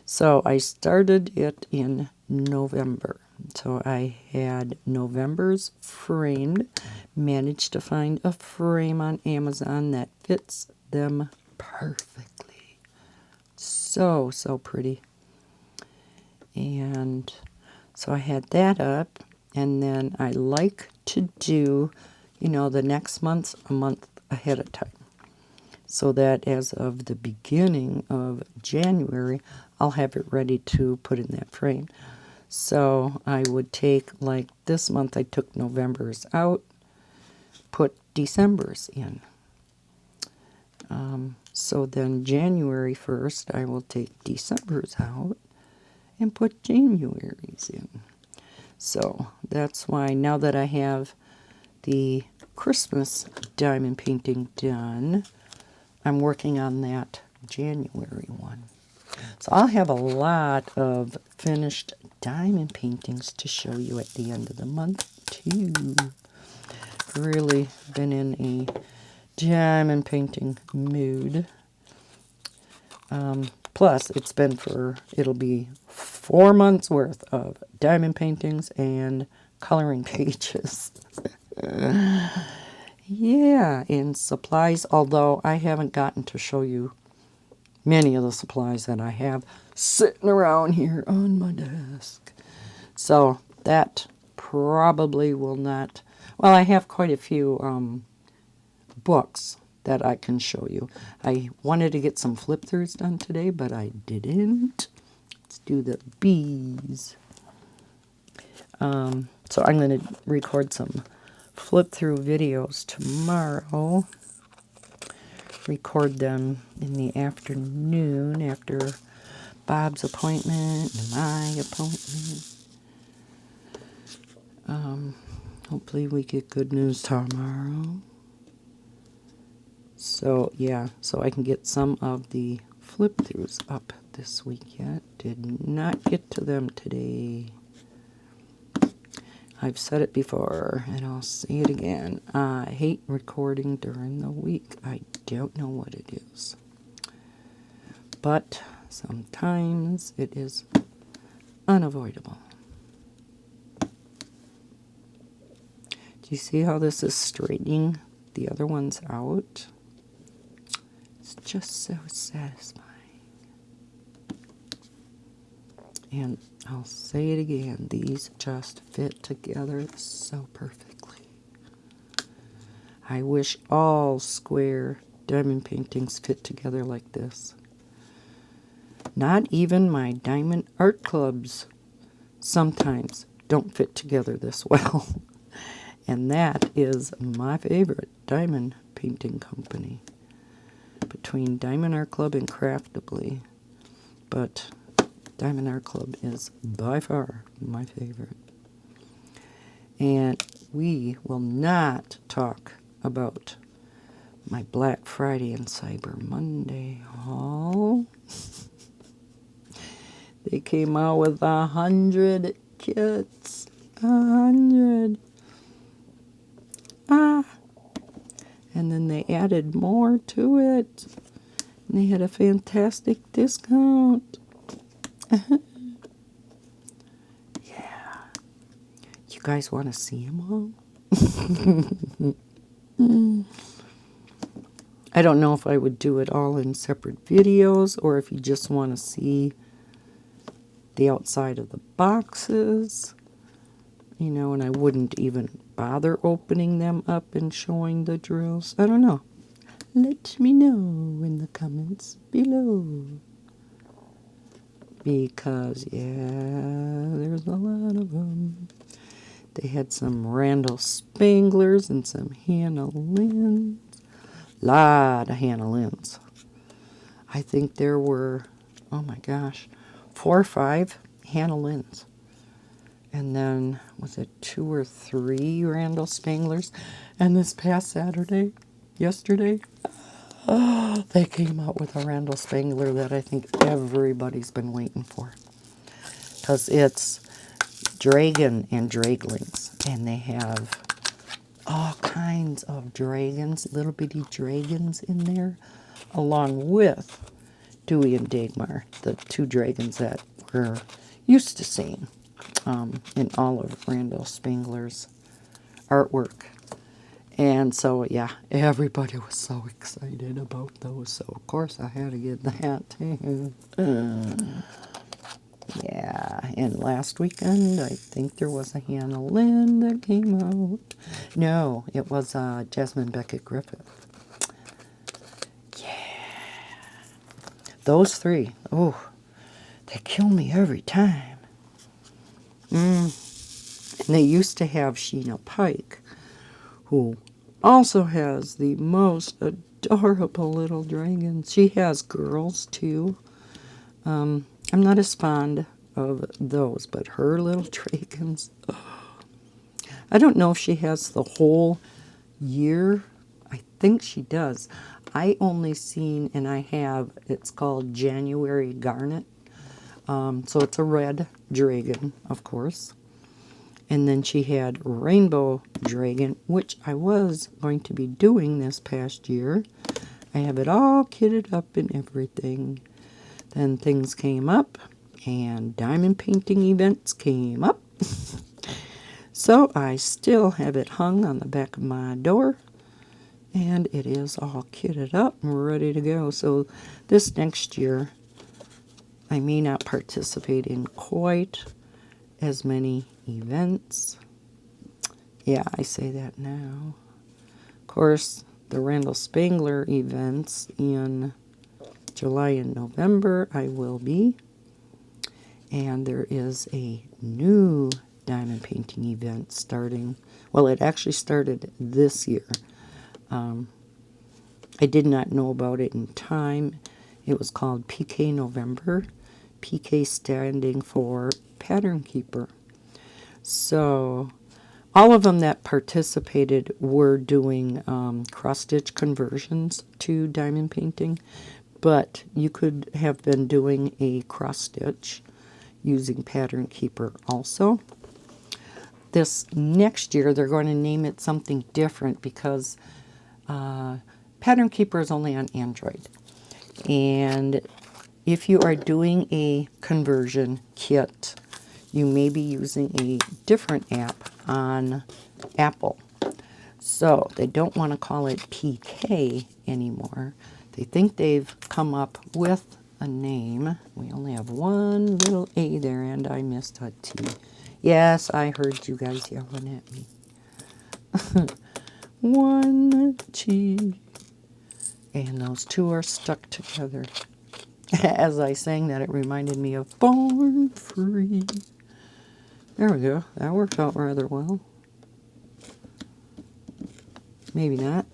So I started it in November. So I had November's framed, managed to find a frame on Amazon that fits them perfectly. So, so pretty. And so I had that up, and then I like to do, you know, the next month's a month ahead of time. So that as of the beginning of January, I'll have it ready to put in that frame. So I would take, like this month, I took November's out, put December's in. So then January 1st, I will take December's out and put January's in. So that's why now that I have the Christmas diamond painting done, I'm working on that January one. So I'll have a lot of finished diamond paintings to show you at the end of the month too. Really been in a diamond painting mood. Plus, it'll be 4 months worth of diamond paintings and coloring pages. Yeah, and supplies, although I haven't gotten to show you many of the supplies that I have sitting around here on my desk. So that probably will not, well, I have quite a few books that I can show you. I wanted to get some flip-throughs done today, but I didn't. Let's do the bees. So I'm going to record some flip-through videos tomorrow. Record them in the afternoon after Bob's appointment and my appointment. Hopefully we get good news tomorrow. So, yeah, so I can get some of the flip-throughs up this week yet. Did not get to them today. I've said it before, and I'll say it again. I hate recording during the week. I don't know what it is. But sometimes it is unavoidable. Do you see how this is straightening the other ones out? It's just so satisfying. And I'll say it again, these just fit together so perfectly. I wish all square diamond paintings fit together like this. Not even my diamond art clubs sometimes don't fit together this well. And that is my favorite diamond painting company. Between Diamond Art Club and Craftably. But Diamond Art Club is by far my favorite. And we will not talk about my Black Friday and Cyber Monday haul. They came out with 100 kits. 100. And then they added more to it. And they had a fantastic discount. Yeah. You guys want to see them all? I don't know if I would do it all in separate videos or if you just want to see the outside of the boxes, you know, and I wouldn't even bother opening them up and showing the drills. I don't know. Let me know in the comments below. Because, yeah, there's a lot of them. They had some Randall Spanglers and some Hannah Lynns. Lot of Hannah Lynns. I think there were, oh my gosh, 4 or 5 Hannah Lynns. And then, was it 2 or 3 Randall Spanglers? And this past Saturday, yesterday, they came out with a Randall Spangler that I think everybody's been waiting for. Because it's dragon and draglings. And they have all kinds of dragons, little bitty dragons in there, along with Dewey and Dagmar, the 2 dragons that we're used to seeing in all of Randall Spangler's artwork. And so, yeah, everybody was so excited about those. So, of course, I had to get that too. Yeah, and last weekend, I think there was a Hannah Lynn that came out. No, it was Jasmine Beckett Griffith. Those 3, oh, they kill me every time. And they used to have Sheena Pike, who also has the most adorable little dragons. She has girls, too. I'm not as fond of those, but her little dragons. I don't know if she has the whole year. I think she does. I only seen, and I have, it's called January Garnet. So it's a red dragon, of course. And then she had Rainbow Dragon, which I was going to be doing this past year. I have it all kitted up and everything. Then things came up, and diamond painting events came up. So I still have it hung on the back of my door. And it is all kitted up and ready to go. So this next year, I may not participate in quite as many events. Yeah, I say that now. Of course, the Randall Spangler events in July and November, I will be. And there is a new diamond painting event starting. Well, it actually started this year. I did not know about it in time. It was called PK November. PK standing for Pattern Keeper. So all of them that participated were doing cross-stitch conversions to diamond painting, but you could have been doing a cross-stitch using Pattern Keeper also. This next year, they're going to name it something different because Pattern Keeper is only on Android. And if you are doing a conversion kit, you may be using a different app on Apple. So they don't want to call it PK anymore. They think they've come up with a name. We only have one little A there, and I missed a T. Yes, I heard you guys yelling at me. One T. And those 2 are stuck together. As I sang that, it reminded me of Born Free. There we go. That worked out rather well. Maybe not.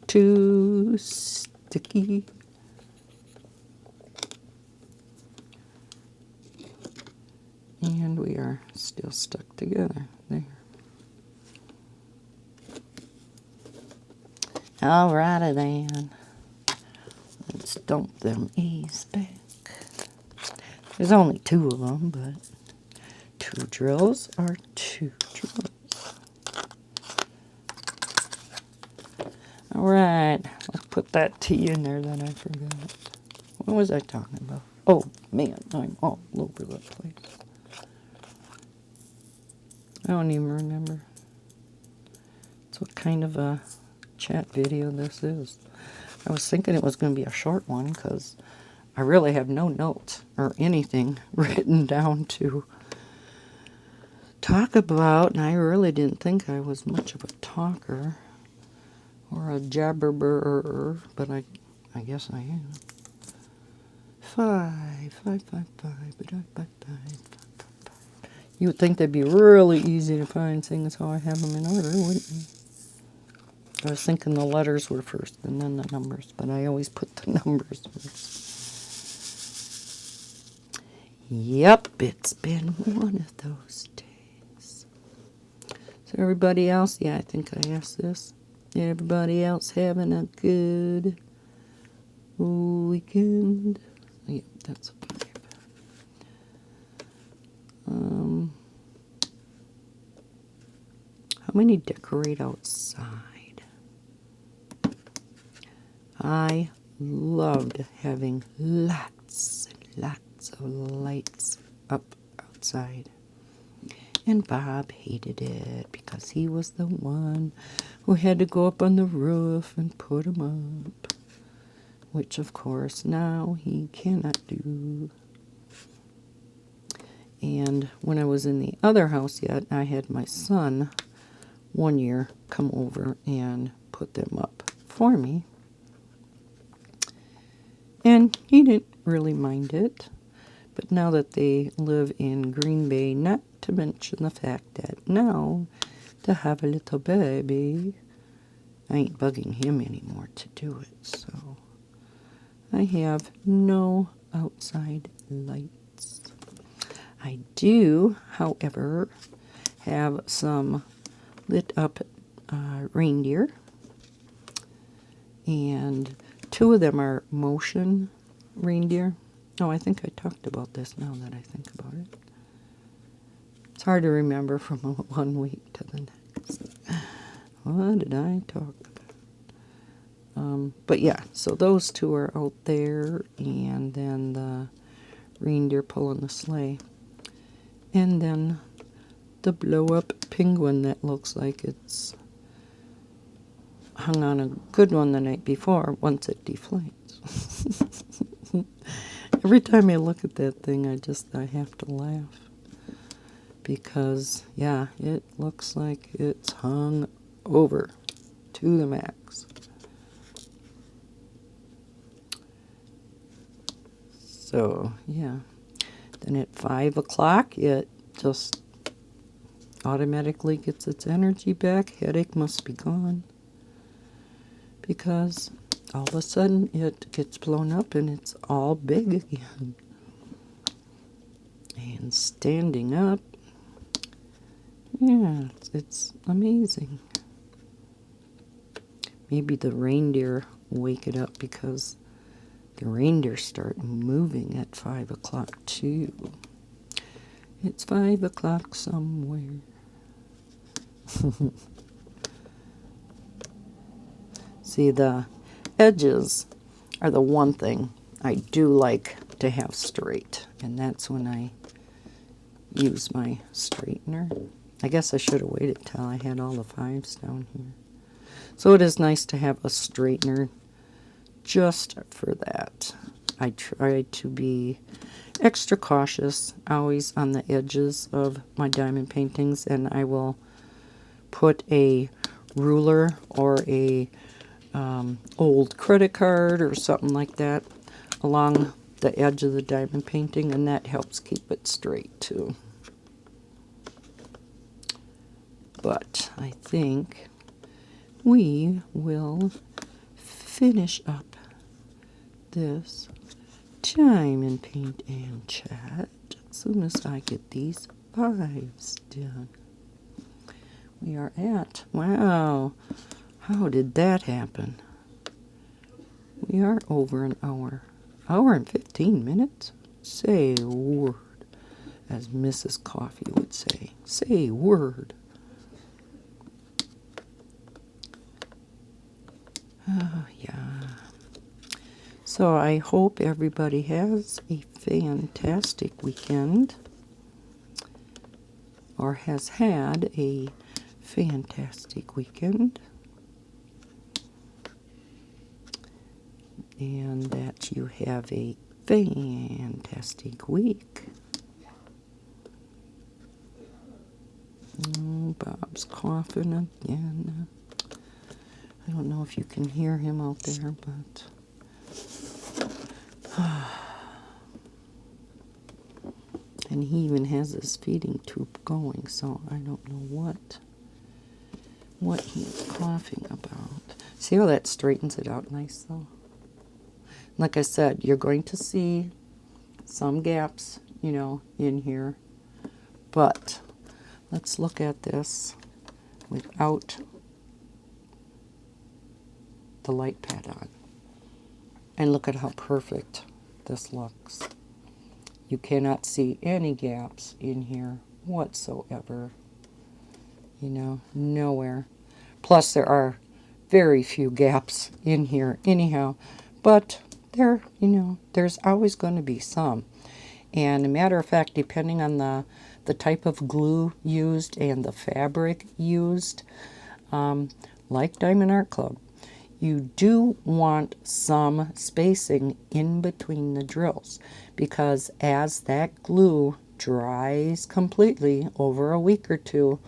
Too sticky. And we are still stuck together. There. Alrighty then. Let's dump them A's back. There's only 2 of them, but 2 drills are 2 drills. Alright, let's put that T in there that I forgot. What was I talking about? Oh, man, I'm all over the place. I don't even remember. It's what kind of a chat video this is. I was thinking it was going to be a short one because I really have no notes or anything written down to talk about, and I really didn't think I was much of a talker or a jabberberer, but I guess I am. 5, 5, 5, 5, 5, 5, 5. You would think they'd be really easy to find, seeing as how I have them in order, wouldn't you? I was thinking the letters were first and then the numbers, but I always put the numbers first. Yep, it's been one of those days. So everybody else, yeah, I think I asked this. Everybody else having a good weekend? Yep, that's a 5. How many decorate outside? I loved having lots and lots of lights up outside. And Bob hated it because he was the one who had to go up on the roof and put them up, which of course now he cannot do. And when I was in the other house yet, I had my son one year come over and put them up for me. And he didn't really mind it. But now that they live in Green Bay, not to mention the fact that now to have a little baby, I ain't bugging him anymore to do it. So I have no outside lights. I do, however, have some lit up reindeer, and 2 of them are motion reindeer. Oh, I think I talked about this now that I think about it. It's hard to remember from one week to the next. What did I talk about? But yeah, so those 2 are out there, and then the reindeer pulling the sleigh. And then the blow-up penguin that looks like it's hung on a good one the night before once it deflates. Every time I look at that thing, I have to laugh. Because, yeah, it looks like it's hung over to the max. So, yeah. Then at 5 o'clock, it just automatically gets its energy back. Headache must be gone. Because all of a sudden it gets blown up and it's all big again. And standing up, yeah, it's amazing. Maybe the reindeer wake it up because the reindeer start moving at 5 o'clock too. It's 5 o'clock somewhere. See, the edges are the one thing I do like to have straight, and that's when I use my straightener. I guess I should have waited till I had all the 5s down here. So it is nice to have a straightener just for that. I try to be extra cautious always on the edges of my diamond paintings, and I will put a ruler or a old credit card or something like that along the edge of the diamond painting, and that helps keep it straight too. But I think we will finish up this diamond paint and chat as soon as I get these 5s done. We are at, wow, how did that happen? We are over an hour. Hour and 15 minutes? Say a word, as Mrs. Coffee would say. Say a word. Oh, yeah. So I hope everybody has a fantastic weekend, or has had a fantastic weekend. and that you have a fantastic week. Bob's coughing again. I don't know if you can hear him out there, but and he even has his feeding tube going, so I don't know what he's coughing about. See how that straightens it out nice, though? Like I said, you're going to see some gaps, you know, in here, but let's look at this without the light pad on. And look at how perfect this looks. You cannot see any gaps in here whatsoever. You know, nowhere. Plus there are very few gaps in here anyhow. But there, you know, there's always going to be some. And a matter of fact, depending on the type of glue used and the fabric used, like Diamond Art Club, you do want some spacing in between the drills, because as that glue dries completely over a week or two,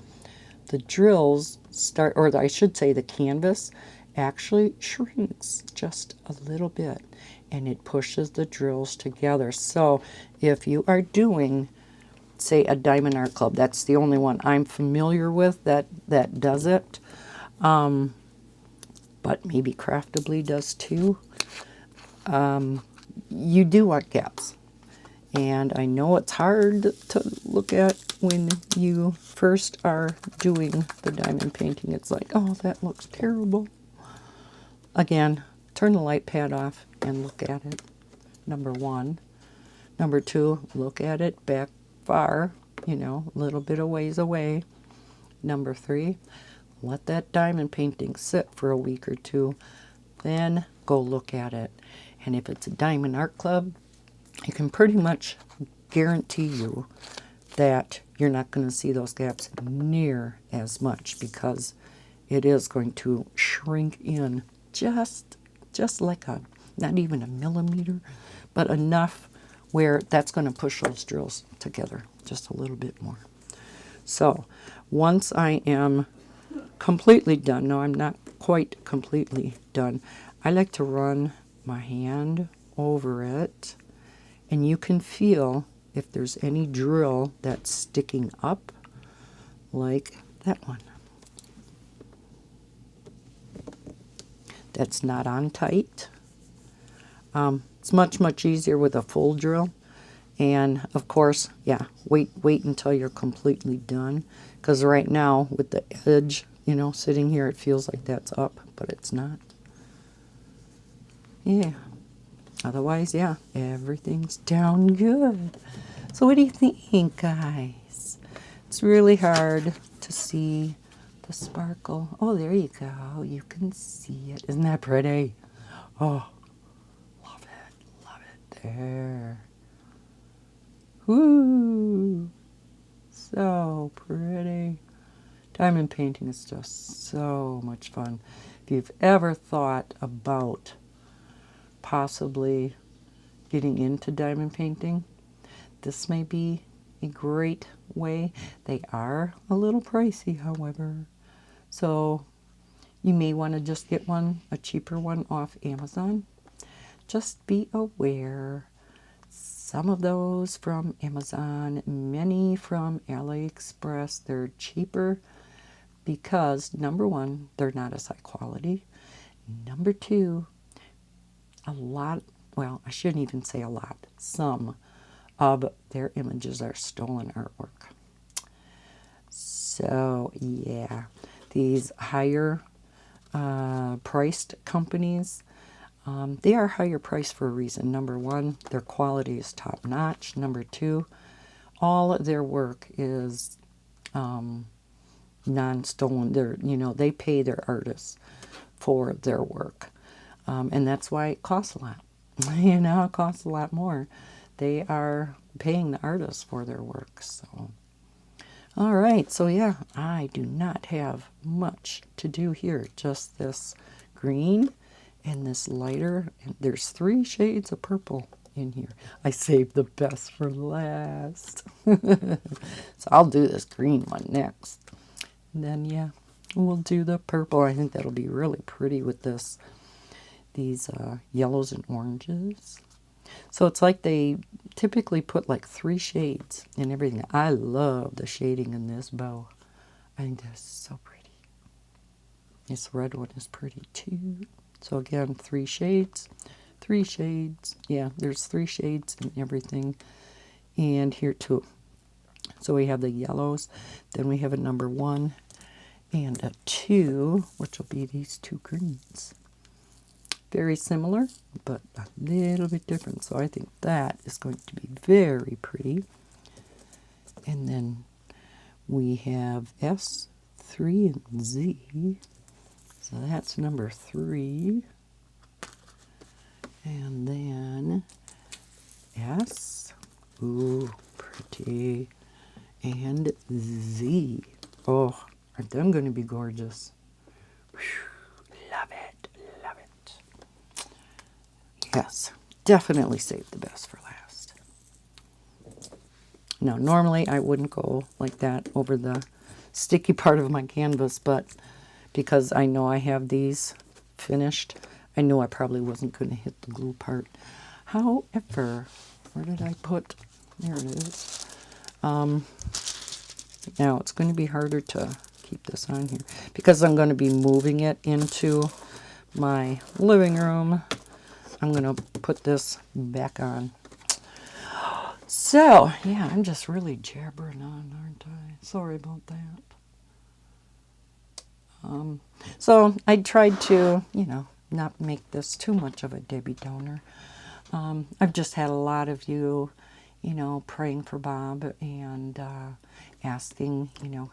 the drills start, or I should say the canvas actually shrinks just a little bit, and it pushes the drills together. So if you are doing, say, a Diamond Art Club, that's the only one I'm familiar with that does it. But maybe Craftably does too. You do want gaps. And I know it's hard to look at when you first are doing the diamond painting. It's like, oh, that looks terrible. Again, turn the light pad off and look at it, number one. Number two, look at it back far, you know, a little bit of ways away. Number three, let that diamond painting sit for a week or two, then go look at it. And if it's a Diamond Art Club, I can pretty much guarantee you that you're not going to see those gaps near as much, because it is going to shrink in just like a, not even a millimeter, but enough where that's going to push those drills together just a little bit more. So once I am completely done, no, I'm not quite completely done, I like to run my hand over it, and you can feel if there's any drill that's sticking up, like that one. That's not on tight. It's much easier with a full drill. And of course, yeah, wait until you're completely done, because right now with the edge, you know, sitting here, it feels like that's up, but it's not. Yeah. Otherwise, yeah, everything's down good. So what do you think, guys? It's really hard to see the sparkle. Oh, there you go. You can see it. Isn't that pretty? Oh, love it. There. Woo! So pretty. Diamond painting is just so much fun. If you've ever thought about possibly getting into diamond painting, this may be a great way. They are a little pricey, however, so you may want to just get one, a cheaper one off Amazon. Just be aware, some of those from Amazon, many from AliExpress, they're cheaper because, number one, they're not as high quality. Number two, a lot, well, I shouldn't even say a lot, some of their images are stolen artwork. So, yeah, these higher priced companies, they are higher priced for a reason. Number one, their quality is top notch. Number two, all of their work is non-stolen. They're, you know, they pay their artists for their work. And that's why it costs a lot. You know, it costs a lot more. They are paying the artists for their work. So, all right. So, yeah, I do not have much to do here. Just this green and this lighter. And there's 3 shades of purple in here. I saved the best for last. So I'll do this green one next. And then, yeah, we'll do the purple. I think that'll be really pretty with these yellows and oranges. So it's like they typically put like 3 shades in everything. I love the shading in this bow. I think that's so pretty. This red one is pretty too. So again, 3 shades, 3 shades. Yeah, there's 3 shades in everything. And here too. So we have the yellows. Then we have a number 1 and a 2, which will be these 2 greens. Very similar, but a little bit different. So I think that is going to be very pretty. And then we have S, 3, and Z. So that's number 3. And then S. Ooh, pretty. And Z. Oh, aren't them going to be gorgeous? Whew, love it, love it. Yes, definitely save the best for last. Now, normally I wouldn't go like that over the sticky part of my canvas, but because I know I have these finished, I knew I probably wasn't going to hit the glue part. However, where did I put? There it is. Now it's going to be harder to keep this on here because I'm going to be moving it into my living room. I'm going to put this back on. So, yeah, I'm just really jabbering on, aren't I? Sorry about that. So I tried to, not make this too much of a Debbie Downer. I've just had a lot of you, praying for Bob and asking,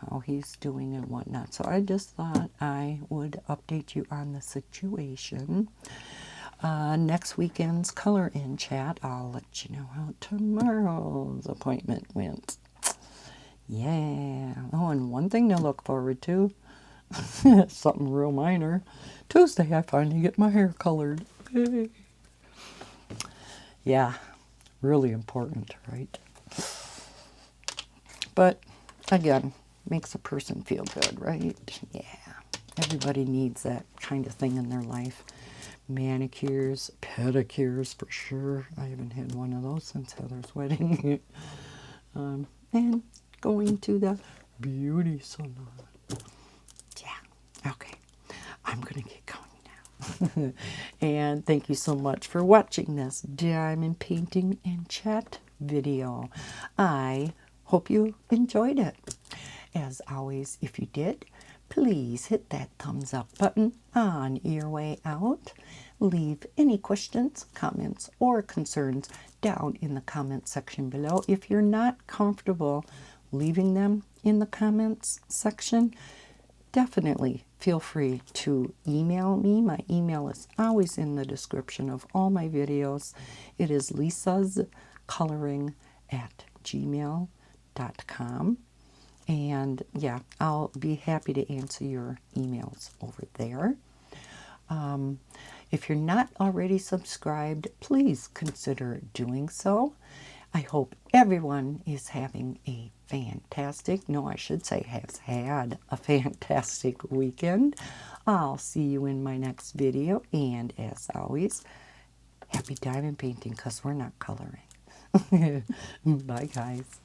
how he's doing and whatnot. So I just thought I would update you on the situation. Next weekend's Color In chat, I'll let you know how tomorrow's appointment went. Yeah. Oh, and one thing to look forward to. Something real minor. Tuesday, I finally get my hair colored. Yay. Yeah, really important, right? But, again, makes a person feel good, right? Yeah, everybody needs that kind of thing in their life. Manicures, pedicures, for sure. I haven't had one of those since Heather's wedding. And going to the beauty salon. Yeah, okay. I'm going to get going now. And thank you so much for watching this diamond painting and chat video. I hope you enjoyed it. As always, if you did, please hit that thumbs up button on your way out. Leave any questions, comments, or concerns down in the comment section below. If you're not comfortable leaving them in the comments section, definitely feel free to email me. My email is always in the description of all my videos. It is lisascoloring@gmail.com. And yeah, I'll be happy to answer your emails over there. If you're not already subscribed, please consider doing so. I hope everyone is having a fantastic, no, I should say has had a fantastic weekend. I'll see you in my next video. And as always, happy diamond painting because we're not coloring. Bye, guys.